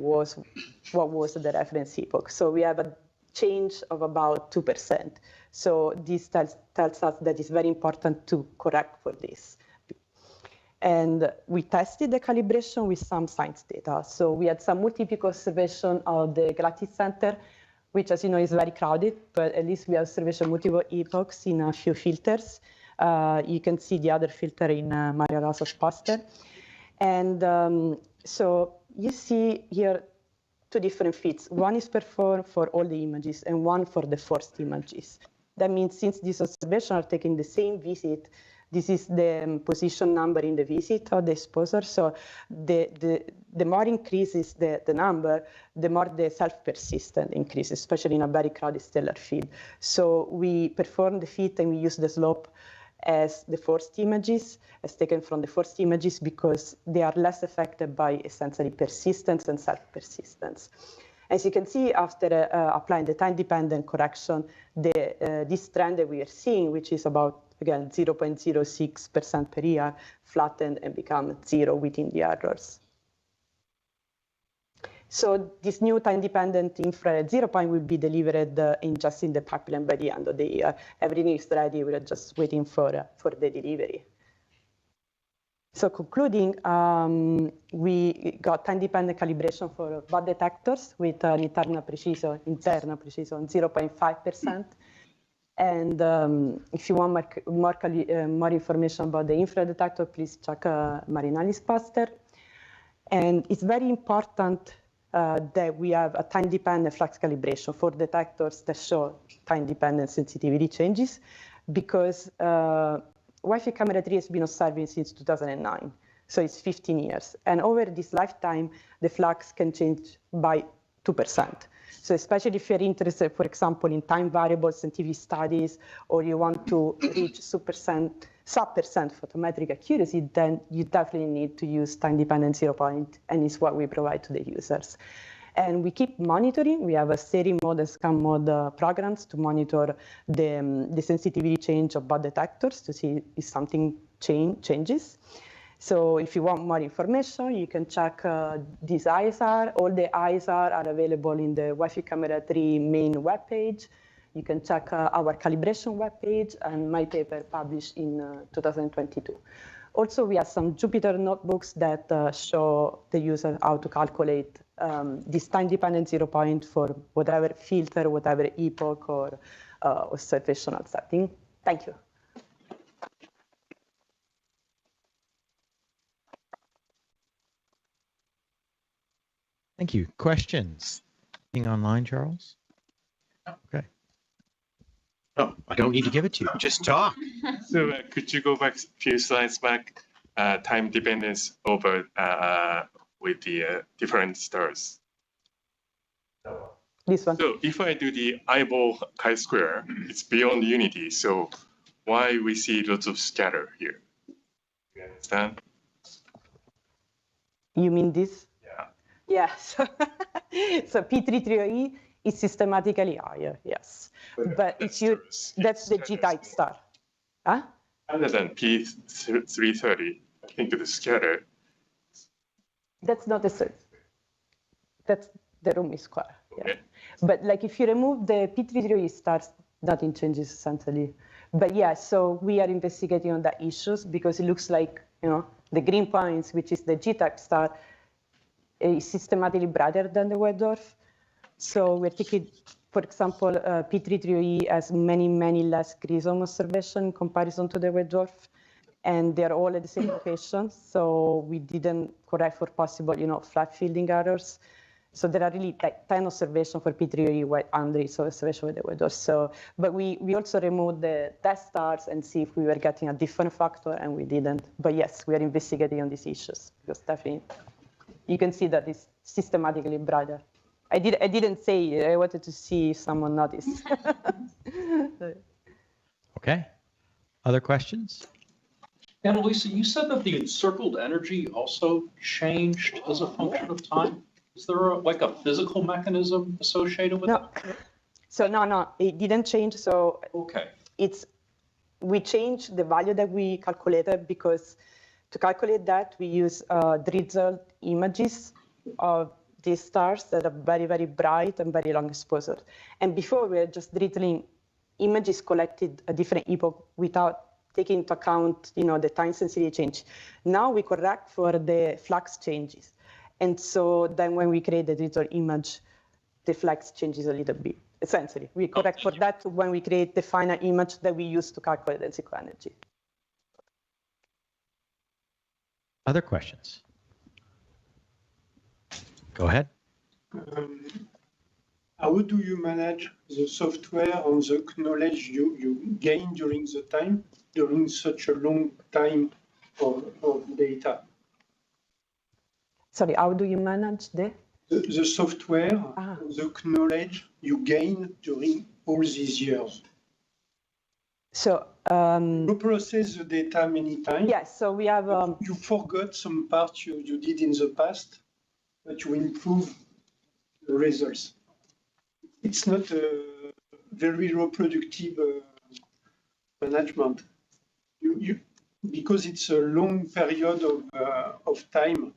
what was the reference epoch. So we have a change of about 2%. So this tells us that it's very important to correct for this. And we tested the calibration with some science data. So we had some multi-peak observation of the Galactic Center, which, as you know, is very crowded, but at least we have observation multiple epochs in a few filters. You can see the other filter in Maria Rosa's poster. And so you see here 2 different fits. One is performed for all the images and one for the forced images. That means since these observations are taking the same visit, this is the position number in the visit of the exposure. So the more increases the number, the more the self-persistent increases, especially in a very crowded stellar field. So we perform the fit and we use the slope as the forced images, as taken from the forced images, because they are less affected by essentially persistence and self-persistence. As you can see, after applying the time-dependent correction, this trend that we are seeing, which is about, again, 0.06% per year, flattened and become 0 within the errors. So this new time-dependent infrared 0 point will be delivered in the pipeline by the end of the year. Everything is ready. We're just waiting for the delivery. So concluding, we got time-dependent calibration for BOT detectors with an internal precision 0.5%. And if you want more information about the infrared detector, please check Marinelli's poster. And it's very important that we have a time-dependent flux calibration for detectors that show time-dependent sensitivity changes, because Wi-Fi camera 3 has been observing since 2009, so it's 15 years. And over this lifetime, the flux can change by 2%. So especially if you're interested, for example, in time variables and TV studies, or you want to reach sub-percent photometric accuracy, then you definitely need to use time-dependent 0 point, and it's what we provide to the users. And we keep monitoring. We have a steering mode and scan mode programs to monitor the sensitivity change of BOT detectors to see if something changes. So if you want more information, you can check this ISR. All the ISR are available in the Wi-Fi Camera 3 main webpage. You can check our calibration webpage and my paper published in 2022. Also, we have some Jupyter notebooks that show the user how to calculate this time-dependent 0 point for whatever filter, whatever epoch or observational setting. Thank you. Thank you. Questions? Being online, Charles? Okay. Oh, I don't need to give it to you. Just talk. So could you go back a few slides back? Time dependence over with the different stars. This one. So if I do the eyeball chi-square, it's beyond unity. So why we see lots of scatter here? You understand? You mean this? Yeah. Yeah. So P33OE is systematically higher, yes. But if you, that's the G-type star. Huh? Other than P330, I think the scatter. That's not the same. That's the Rumi square. Yeah. Okay. But like if you remove the P33OE stars, nothing changes essentially. But yeah, so we are investigating on the issues because it looks like, you know, the green points, which is the G-type star, is systematically brighter than the white dwarf. So we're taking, for example, P33OE has many less Grissom observation in comparison to the white dwarf, and they're all at the same location. So we didn't correct for possible, you know, flat fielding errors. So there are really like 10 observations for P3OE, white Andre, so observation with the weather. So, but we also removed the test stars and see if we were getting a different factor, and we didn't. But yes, we are investigating on these issues because definitely you can see that it's systematically brighter. I didn't say it. I wanted to see if someone noticed. Okay. Other questions? Annalisa, you said that the encircled energy also changed as a function of time. Is there like a physical mechanism associated with No. it? So no, it didn't change. So Okay. we changed the value that we calculated because to calculate that, we use drizzled images of these stars that are very bright and very long exposure. And before we were just drizzling images collected at different epoch without taking into account, you know, the time sensitivity change. Now we correct for the flux changes. And so then when we create the drizzled image, the flux changes a little bit. Essentially, we correct for that when we create the final image that we use to calculate the encircled energy. Other questions? Go ahead. How do you manage the software on the knowledge you gain during the time, during such a long time of data? Sorry, how do you manage the software, the knowledge you gain during all these years? So you process the data many times. Yes, so we have. You forgot some parts you did in the past, but you improve the results. It's not a very reproductive management. Because it's a long period of time.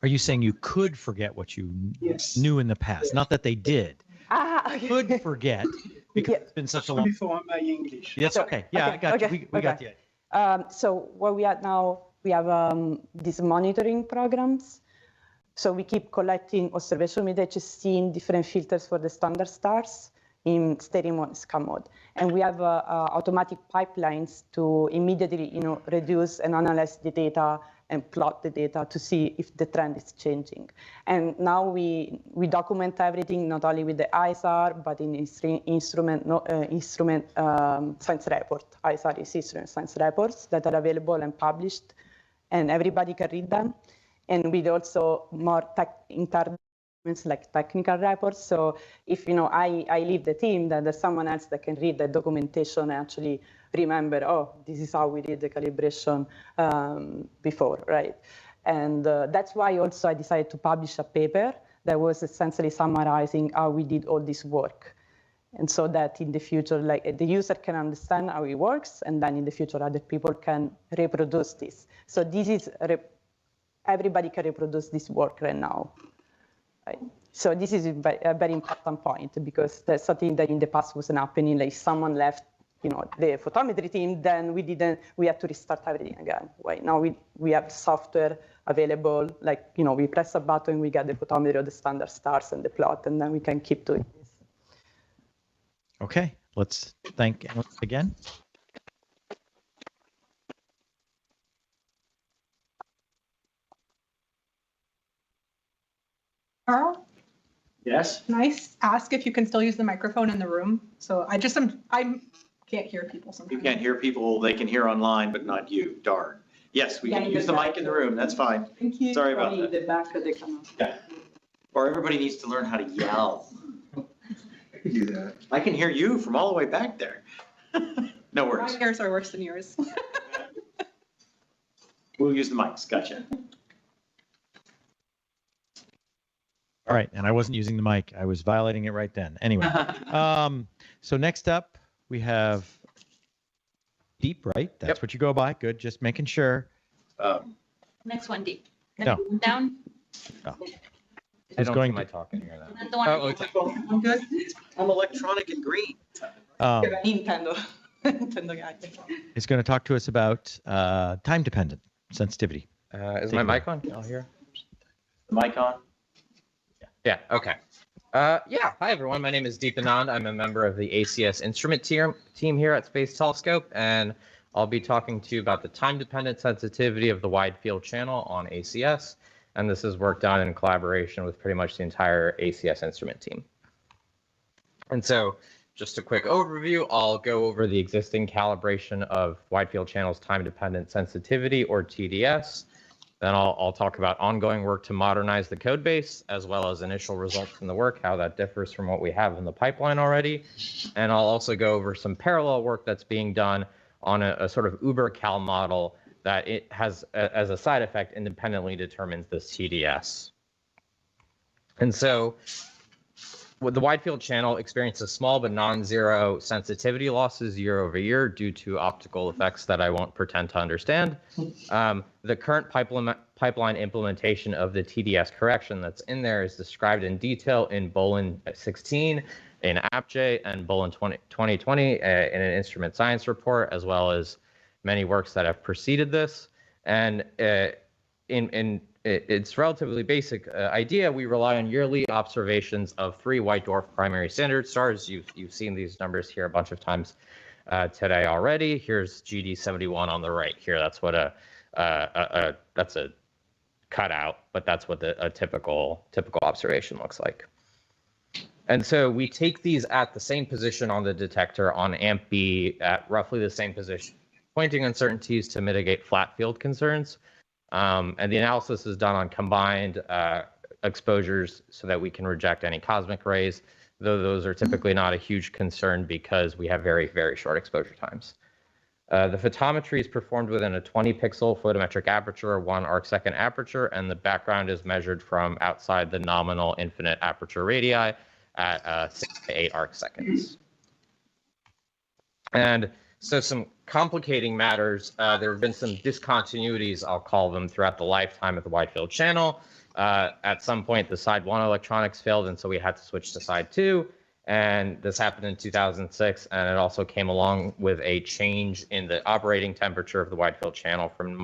Are you saying you could forget what you knew in the past? Not that they did. Okay. Could forget because it's been such a long. For my English. That's okay. Yeah, I got you. We got you. So what we have now, we have these monitoring programs. So we keep collecting observation with HSC in different filters for the standard stars in stereo mode, scan mode. And we have automatic pipelines to immediately, you know, reduce and analyze the data and plot the data to see if the trend is changing. And now we document everything, not only with the ISR, but in instrument science report. ISR is instrument science reports that are available and published, and everybody can read them. And with also more internal like technical reports. So if, you know, I leave the team, then there's someone else that can read the documentation and actually remember, oh, this is how we did the calibration before, right? And that's why also I decided to publish a paper that was essentially summarizing how we did all this work. And so that in the future, like the user can understand how it works, and then in the future, other people can reproduce this. So this is, everybody can reproduce this work right now. Right. So this is a very important point because that's something that in the past wasn't happening. Like someone left, you know, the photometry team, then we had to restart everything again. Right now we have software available, like, you know, we press a button, we get the photometry of the standard stars and the plot, and then we can keep doing this. Okay, let's thank Annalisa again. Carl, Yes? can I ask if you can still use the microphone in the room? So I can't hear people sometimes. You can't hear people, they can hear online, but not you. Darn. Yes, we can use the mic in the room. That's fine. Thank you. Sorry about that. The back of the camera. Yeah. Or everybody needs to learn how to yell. I can do that. I can hear you from all the way back there. No My worries. ears are worse than yours. We'll use the mics. Gotcha. All right, and I wasn't using the mic. I was violating it right then. Anyway, so next up we have Deep, right? That's what you go by. Good, just making sure. Next one, Deep. No. Down. I don't going my talking here though. And the one. I'm good. I'm electronic and green. Nintendo. Nintendo guy. is going to talk to us about time-dependent sensitivity. Is Take my it mic on? Can y'all hear? Mic on? Yeah, okay. Hi everyone, my name is Deep Anand. I'm a member of the ACS instrument team here at Space Telescope, and I'll be talking to you about the time-dependent sensitivity of the wide field channel on ACS, and this is work done in collaboration with pretty much the entire ACS instrument team. And so, just a quick overview, I'll go over the existing calibration of wide field channels time-dependent sensitivity, or TDS. Then I'll talk about ongoing work to modernize the code base, as well as initial results from the work, how that differs from what we have in the pipeline already. And I'll also go over some parallel work that's being done on a sort of Uber-Cal model that it has, as a side effect, independently determines this TDS. And so the wide field channel experiences small but non-zero sensitivity losses year over year due to optical effects that I won't pretend to understand. The current pipeline implementation of the TDS correction that's in there is described in detail in Bolin 16, in AppJ, and Bolin 2020 in an instrument science report, as well as many works that have preceded this. And it's relatively basic idea. We rely on yearly observations of 3 white dwarf primary standard stars. You've seen these numbers here a bunch of times today already. Here's GD71 on the right here. That's what that's a cutout, but that's what a typical observation looks like. And so we take these at the same position on the detector on AMP B at roughly the same position, pointing uncertainties to mitigate flat field concerns. And the analysis is done on combined exposures so that we can reject any cosmic rays, though those are typically not a huge concern because we have very, very short exposure times. The photometry is performed within a 20 pixel photometric aperture, 1 arcsecond aperture, and the background is measured from outside the nominal infinite aperture radii at 6 to 8 arcseconds. And so some complicating matters, there have been some discontinuities, I'll call them, throughout the lifetime of the wide field channel. At some point, the side 1 electronics failed, and so we had to switch to side 2. And this happened in 2006, and it also came along with a change in the operating temperature of the wide field channel from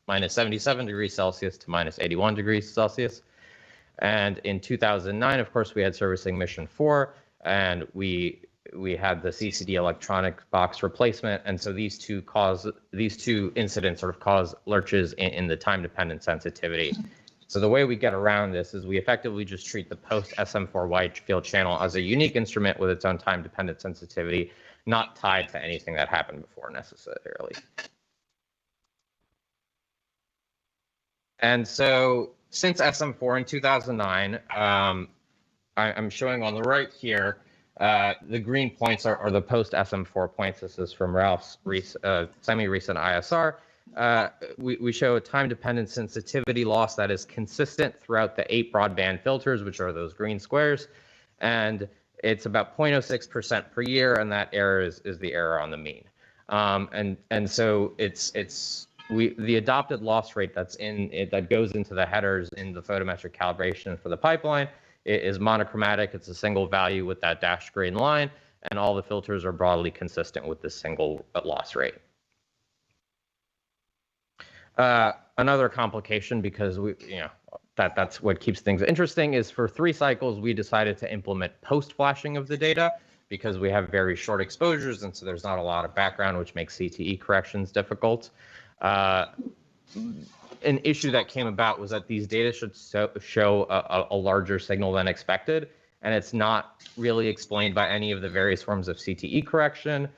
minus 77 degrees Celsius to minus 81 degrees Celsius. And in 2009, of course, we had servicing mission 4, and we had the CCD electronic box replacement, and so these two incidents sort of cause lurches in the time-dependent sensitivity. So the way we get around this is we effectively just treat the post-SM4 wide field channel as a unique instrument with its own time-dependent sensitivity, not tied to anything that happened before necessarily. And so since SM4 in 2009, I'm showing on the right here, the green points are the post-SM4 points. This is from Ralph's semi-recent ISR. We show a time-dependent sensitivity loss that is consistent throughout the 8 broadband filters, which are those green squares. And it's about 0.06% per year, and that error is the error on the mean. And so the adopted loss rate that goes into the headers in the photometric calibration for the pipeline is monochromatic. It's a single value with that dashed green line, and all the filters are broadly consistent with this single loss rate. Another complication, because that's what keeps things interesting, is for 3 cycles we decided to implement post-flashing of the data because we have very short exposures, and so there's not a lot of background, which makes CTE corrections difficult. an issue that came about was that these data should show a larger signal than expected, and it's not really explained by any of the various forms of CTE correction.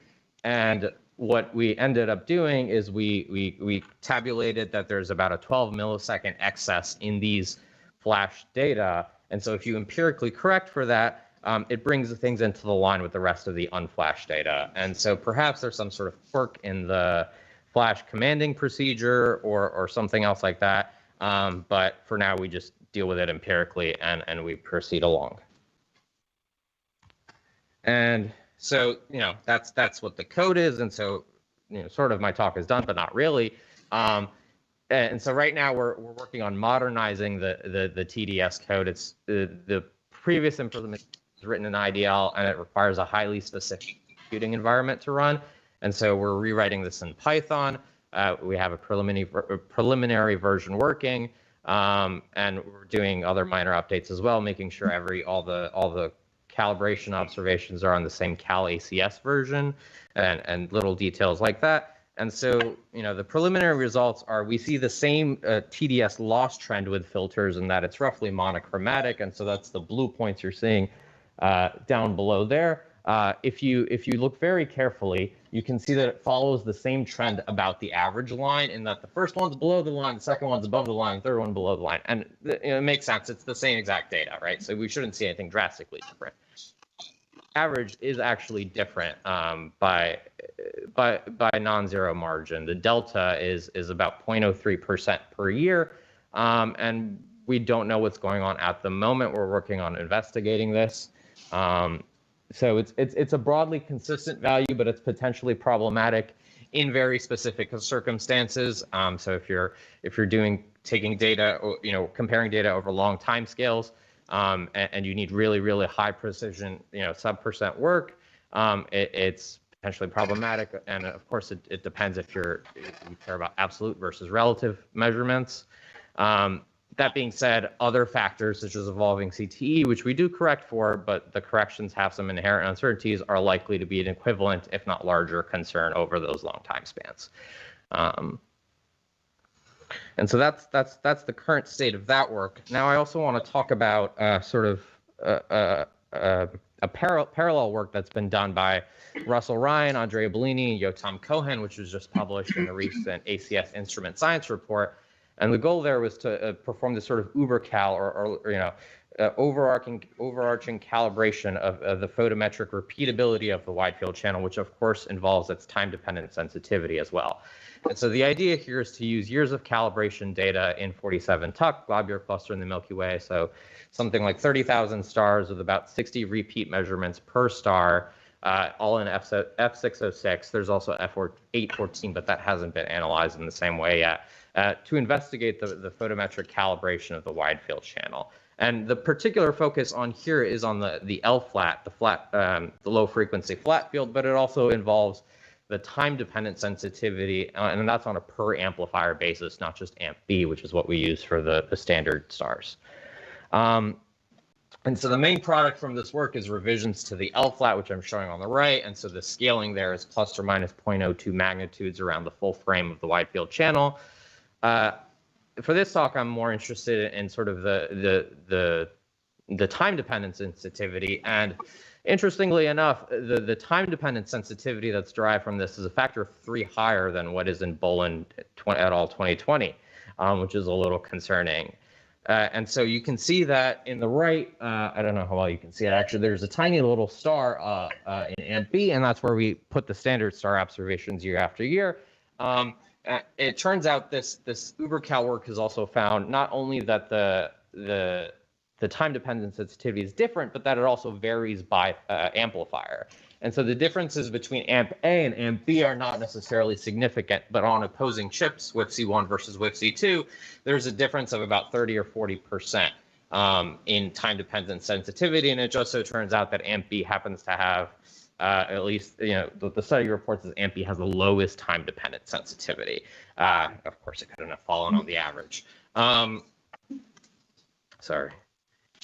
And what we ended up doing is we tabulated that there's about a 12 millisecond excess in these flash data. And so if you empirically correct for that, it brings the things into the line with the rest of the unflashed data. And so perhaps there's some sort of quirk in the flash commanding procedure or something else like that. But for now, we just deal with it empirically and we proceed along. And so, that's what the code is. And so, sort of my talk is done, but not really. And so right now we're working on modernizing the TDS code. It's the previous implementation is written in IDL, and it requires a highly specific computing environment to run. And so we're rewriting this in Python. We have a preliminary version working, and we're doing other minor updates as well, making sure all the calibration observations are on the same Cal ACS version, and little details like that. And so, the preliminary results are we see the same TDS loss trend with filters, and that it's roughly monochromatic. And so that's the blue points you're seeing down below there. If you look very carefully, you can see that it follows the same trend about the average line, in that the first one's below the line, the second one's above the line, the third one below the line. And it makes sense. It's the same exact data, right? So we shouldn't see anything drastically different. Average is actually different by non-zero margin. The delta is about 0.03% per year, and we don't know what's going on at the moment. We're working on investigating this. So it's a broadly consistent value, but it's potentially problematic in very specific circumstances. So if you're taking data, comparing data over long time scales, and you need really high precision, sub% work, it's potentially problematic. And of course, it depends if you care about absolute versus relative measurements. That being said, other factors such as evolving CTE, which we do correct for, but the corrections have some inherent uncertainties, are likely to be an equivalent, if not larger, concern over those long time spans. And so that's the current state of that work. Now, I also want to talk about a parallel work that's been done by Russell Ryan, Andrea Bellini, and Yotam Cohen, which was just published in a recent ACS Instrument Science report. And the goal there was to perform this sort of uber-cal or overarching calibration of the photometric repeatability of the wide field channel, which of course involves its time-dependent sensitivity as well. And so the idea here is to use years of calibration data in 47 Tuc, globular cluster in the Milky Way. So something like 30,000 stars with about 60 repeat measurements per star, all in F606. There's also F814, but that hasn't been analyzed in the same way yet, to investigate the photometric calibration of the wide field channel. And the particular focus on here is on the L-flat, the low frequency flat field, but it also involves the time-dependent sensitivity, and that's on a per amplifier basis, not just amp-B, which is what we use for the standard stars. And so the main product from this work is revisions to the L-flat, which I'm showing on the right. And so the scaling there is plus or minus 0.02 magnitudes around the full frame of the wide field channel. For this talk, I'm more interested in sort of the time-dependent sensitivity. And interestingly enough, the time-dependent sensitivity that's derived from this is a factor of 3 higher than what is in Bolin et al. 2020, which is a little concerning. And so you can see that in the right, I don't know how well you can see it. Actually, there's a tiny little star in AMP-B, and that's where we put the standard star observations year after year. It turns out this uber-cal work has also found not only that the time-dependent sensitivity is different, but that it also varies by amplifier. And so the differences between AMP-A and AMP-B are not necessarily significant, but on opposing chips, WIFC1 versus WIFC2, there's a difference of about 30 or 40% in time-dependent sensitivity. And it just so turns out that AMP-B happens to have, at least, the study reports that AMP-B has the lowest time-dependent sensitivity. Of course, it couldn't have fallen on the average. Sorry.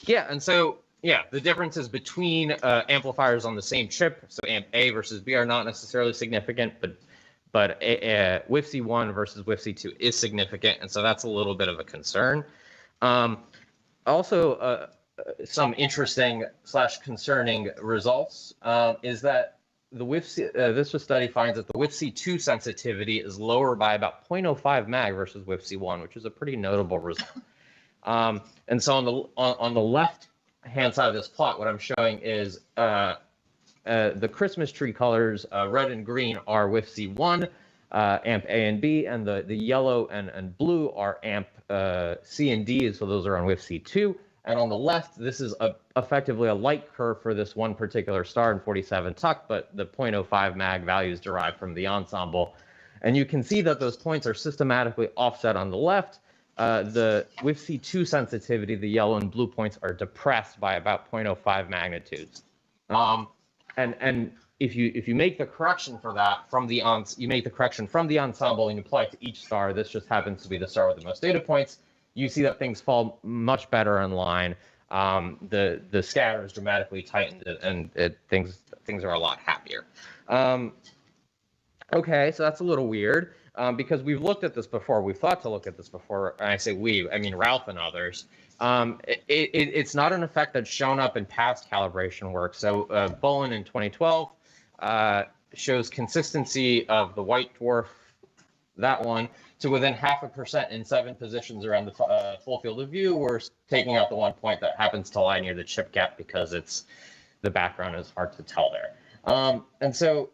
Yeah, and so, the differences between amplifiers on the same chip, so AMP-A versus B, are not necessarily significant, but WFC1 versus WFC2 is significant, and so that's a little bit of a concern. Also, some interesting / concerning results is that the WFC, this study finds that the WFC2 sensitivity is lower by about 0.05 mag versus WFC1, which is a pretty notable result. And so on the left hand side of this plot, what I'm showing is the Christmas tree colors, red and green, are WFC1, AMP A and B, and the yellow and blue are AMP C and D, so those are on WFC2. And on the left, this is effectively a light curve for this one particular star in 47 Tuc, but the 0.05 mag values derived from the ensemble. And you can see that those points are systematically offset on the left. The WFC2 sensitivity, the yellow and blue points, are depressed by about 0.05 magnitudes. And if you make the correction for that from the ensemble and you apply it to each star, this just happens to be the star with the most data points, you see that things fall much better in line. The scatter is dramatically tightened, and things are a lot happier. Okay, so that's a little weird because we've looked at this before. We've thought to look at this before, and I say we, I mean Ralph and others. It's not an effect that's shown up in past calibration work. So Bolin in 2012 shows consistency of the white dwarf, that one, to within 0.5% in 7 positions around the full field of view. We're taking out the 1 point that happens to lie near the chip gap because the background is hard to tell there. And so,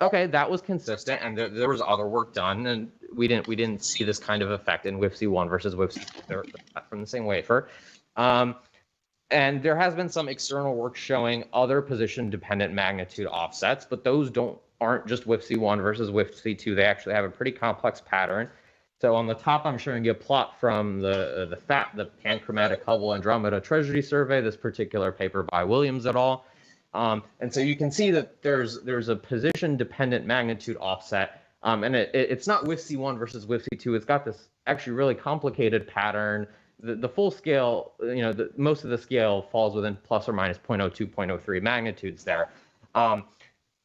okay, that was consistent, and there was other work done, and we didn't see this kind of effect in WFC1 versus WFC2. They're from the same wafer. And there has been some external work showing other position-dependent magnitude offsets, but those aren't just WFC1 versus WFC2. They actually have a pretty complex pattern. So on the top, I'm showing you a plot from the Panchromatic Hubble Andromeda Treasury Survey, this particular paper by Williams et al. And so you can see that there's a position-dependent magnitude offset, and it's not WFC1 versus WFC2. It's got this actually really complicated pattern. The full scale, most of the scale falls within plus or minus 0.02, 0.03 magnitudes there.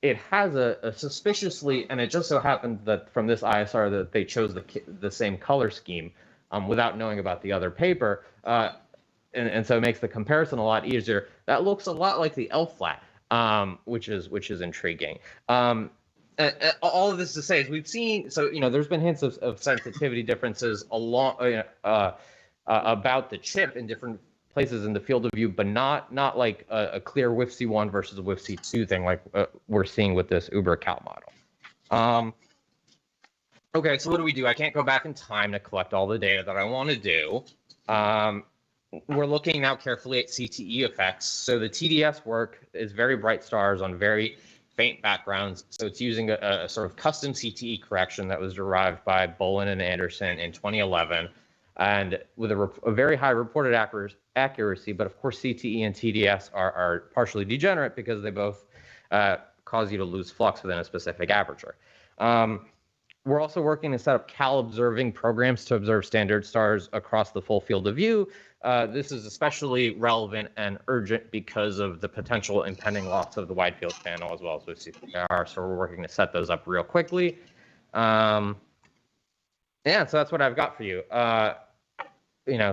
It has a suspiciously, and it just so happened that from this ISR that they chose the same color scheme without knowing about the other paper. And so it makes the comparison a lot easier. That looks a lot like the L flat, which is intriguing. All of this to say is we've seen, there's been hints of sensitivity differences along about the chip in different places in the field of view, but not like a clear WFC1 versus a WFC2 thing like we're seeing with this UberCal model. Okay, so what do we do? I can't go back in time to collect all the data that I want to do. We're looking now carefully at CTE effects. So the TDS work is very bright stars on very faint backgrounds. So it's using a sort of custom CTE correction that was derived by Bolin and Anderson in 2011. And with a very high reported accuracy, but of course CTE and TDS are partially degenerate because they both cause you to lose flux within a specific aperture. We're also working to set up cal-observing programs to observe standard stars across the full field of view. This is especially relevant and urgent because of the potential impending loss of the wide field channel as well as with CPR. So we're working to set those up real quickly. Yeah, so that's what I've got for you.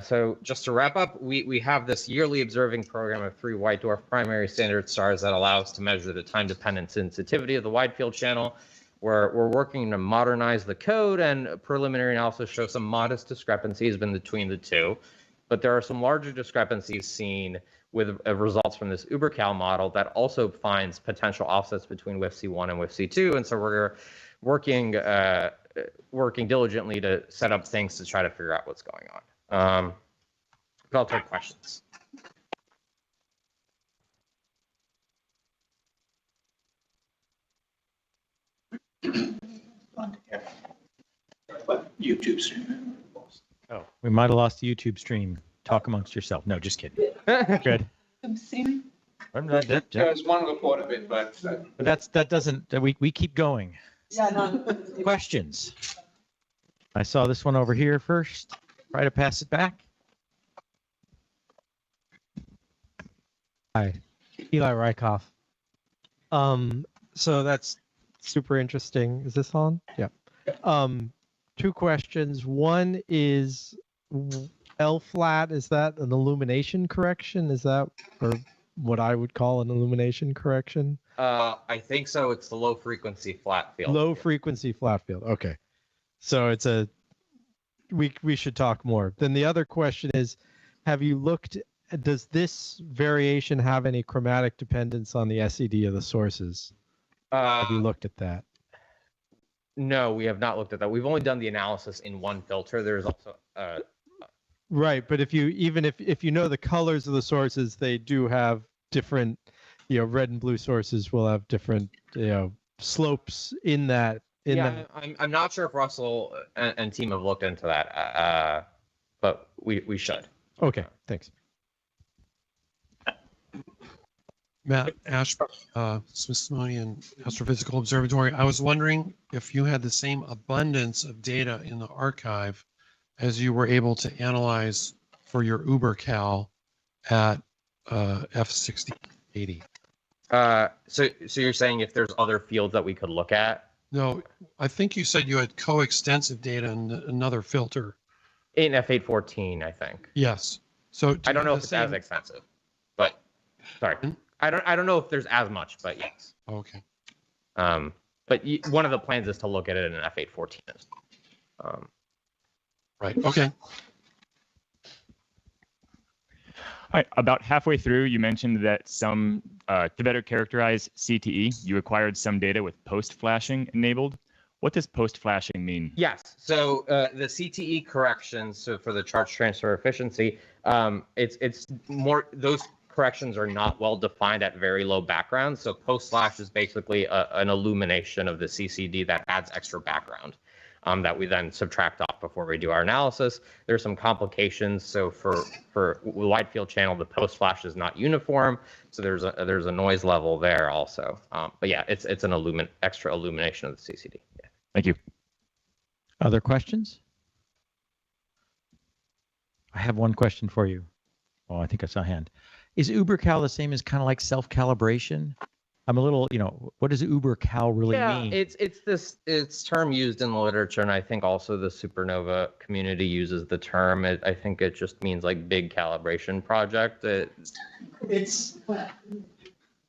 So just to wrap up, we have this yearly observing program of 3 white dwarf primary standard stars that allow us to measure the time-dependent sensitivity of the wide field channel. We're working to modernize the code, and preliminary analysis shows some modest discrepancies between the two. But there are some larger discrepancies seen with results from this UberCal model that also finds potential offsets between WFC1 and WFC2. And so we're working diligently to set up things to try to figure out what's going on. But I'll take questions. YouTube stream. Oh, we might have lost the YouTube stream. Talk amongst yourself. No, just kidding. Good. Streaming? There's one report of it, but that doesn't. We keep going. Yeah, no. Questions. I saw this one over here first. Try to pass it back. Hi, Eli Rykoff. So that's super interesting. Is this on? Yeah. Two questions. One is L flat. Is that an illumination correction? Is that or what I would call an illumination correction? I think so. It's the low frequency flat field. Low frequency flat field. Okay. So it's a we should talk more. Then the other question is, have you looked? Does this variation have any chromatic dependence on the SED of the sources? Have you looked at that? No, we have not looked at that. We've only done the analysis in one filter. There's also right, but if you if you know the colors of the sources, they do have different, red and blue sources will have different, slopes in that. I'm not sure if Russell and team have looked into that, but we should. Okay, thanks. Matt Ash, Smithsonian Astrophysical Observatory. I was wondering if you had the same abundance of data in the archive as you were able to analyze for your UberCal at F6080. So you're saying if there's other fields that we could look at? No, I think you said you had coextensive data in another filter. In F814, I think. Yes. So I don't know if it's as extensive, but sorry. I don't know if there's as much, but yes. Okay. But one of the plans is to look at it in F814. Right. Okay. Hi. About halfway through, you mentioned that to better characterize CTE, you acquired some data with post-flashing enabled. What does post-flashing mean? Yes. So the CTE corrections, so for the charge transfer efficiency, it's more those corrections are not well defined at very low background. So post-flash is basically an illumination of the CCD that adds extra background that we then subtract off before we do our analysis. There's some complications. So for wide field channel, the post-flash is not uniform. So there's a noise level there also. But yeah, it's an extra illumination of the CCD. Yeah. Thank you. Other questions? I have one question for you. Oh, I think I saw a hand. Is UberCal the same as kind of like self-calibration? I'm a little, what does UberCal really mean? It's term used in the literature, and I think also the supernova community uses the term. I think it just means like big calibration project.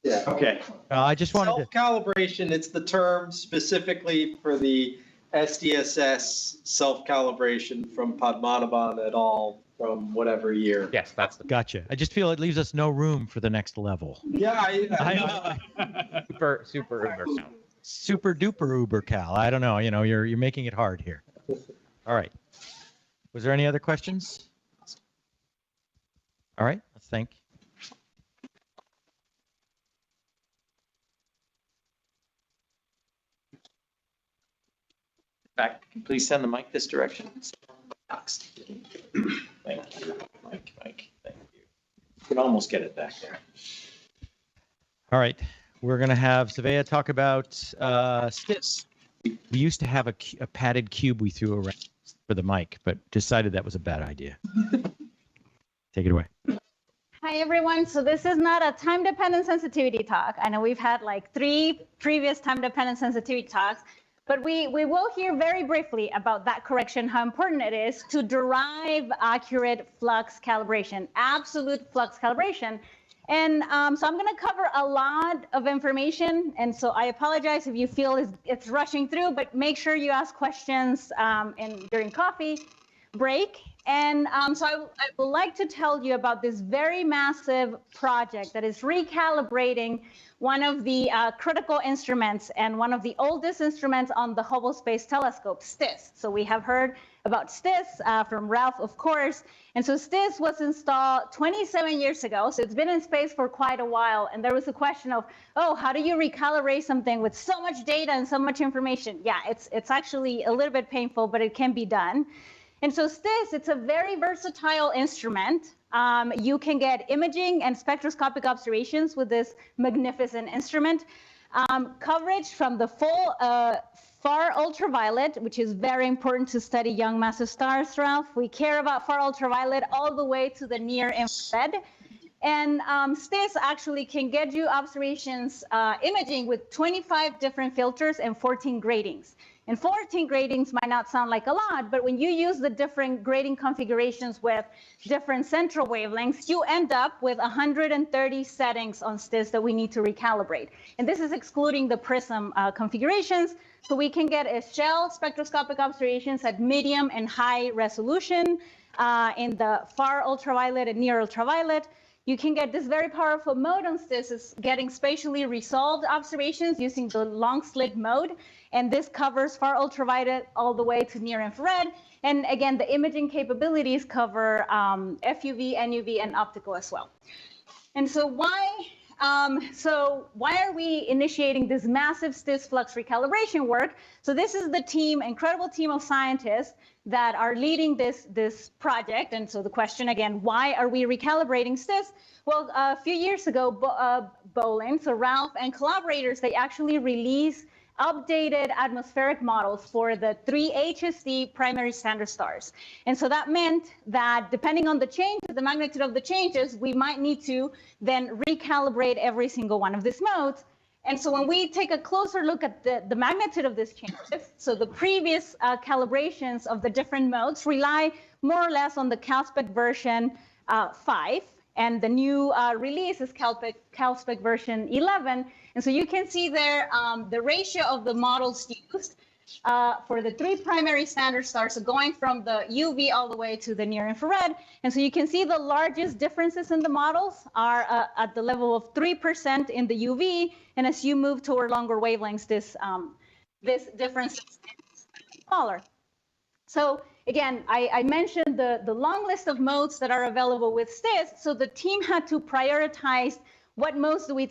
Yeah. Okay. I just wanted self-calibration. It's the term specifically for the SDSS self-calibration from Padmanabhan et al. From whatever year. Yes, that's the. Gotcha. I just feel it leaves us no room for the next level. Yeah, super UberCal. Super duper UberCal. I don't know. You're making it hard here. All right. Was there any other questions? All right. Let's thank. Back. Please send the mic this direction. Thank you, Mike. Thank you. You can almost get it back there. All right. We're going to have Savea talk about STIS. We used to have a padded cube we threw around for the mic, but decided that was a bad idea. Take it away. Hi, everyone. So this is not a time-dependent sensitivity talk. I know we've had like 3 previous time-dependent sensitivity talks. But we will hear very briefly about that correction, how important it is to derive accurate flux calibration, absolute flux calibration. And so I'm going to cover a lot of information. And so I apologize if you feel it's rushing through, but make sure you ask questions during coffee break. And so I would like to tell you about this very massive project that is recalibrating one of the critical instruments and one of the oldest instruments on the Hubble Space Telescope, STIS. So we have heard about STIS from Ralph, of course. And so STIS was installed 27 years ago. So it's been in space for quite a while. And there was a question of, how do you recalibrate something with so much data and so much information? Yeah, it's actually a little bit painful, but it can be done. And so STIS, it's a very versatile instrument. You can get imaging and spectroscopic observations with this magnificent instrument. Coverage from the full far ultraviolet, which is very important to study young massive stars, Ralph. We care about far ultraviolet all the way to the near infrared. And STIS actually can get you observations imaging with 25 different filters and 14 gratings. And 14 gratings might not sound like a lot, but when you use the different grating configurations with different central wavelengths, you end up with 130 settings on STIS that we need to recalibrate. And this is excluding the prism configurations. So we can get a shell spectroscopic observations at medium and high resolution in the far ultraviolet and near ultraviolet. You can get this very powerful mode on STIS is getting spatially resolved observations using the long slit mode. And this covers far ultraviolet all the way to near infrared. And again, the imaging capabilities cover FUV, NUV, and optical as well. And so why are we initiating this massive STIS flux recalibration work? So this is the team, incredible team of scientists that are leading this project. And so the question again, why are we recalibrating STIS? Well, a few years ago, Bolin, so Ralph and collaborators, they actually released updated atmospheric models for the 3 HSD primary standard stars. And so that meant that depending on the change, the magnitude of the changes, we might need to then recalibrate every single one of these modes. And so when we take a closer look at the magnitude of these changes, so the previous calibrations of the different modes rely more or less on the CalSpec version 5, and the new release is CalSpec version 11. And so you can see there the ratio of the models used for the 3 primary standard stars, so going from the UV all the way to the near infrared. And so you can see the largest differences in the models are at the level of 3% in the UV. And as you move toward longer wavelengths, this difference is smaller. So again, I mentioned the long list of modes that are available with STIS. So the team had to prioritize what modes do we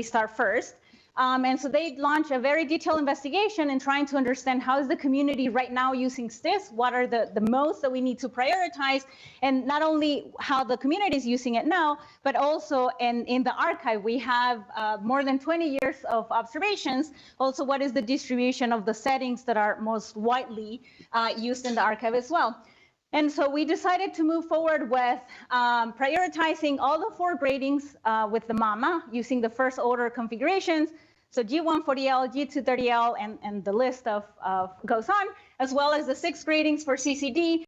start first. And so they launched a very detailed investigation in trying to understand how is the community right now using STIS, what are the modes that we need to prioritize, and not only how the community is using it now, but also in the archive, we have more than 20 years of observations. Also, what is the distribution of the settings that are most widely used in the archive as well. And so we decided to move forward with prioritizing all the 4 gratings with the MAMA using the first order configurations. So G140L, G230L, and the list goes on, as well as the 6 gratings for CCD.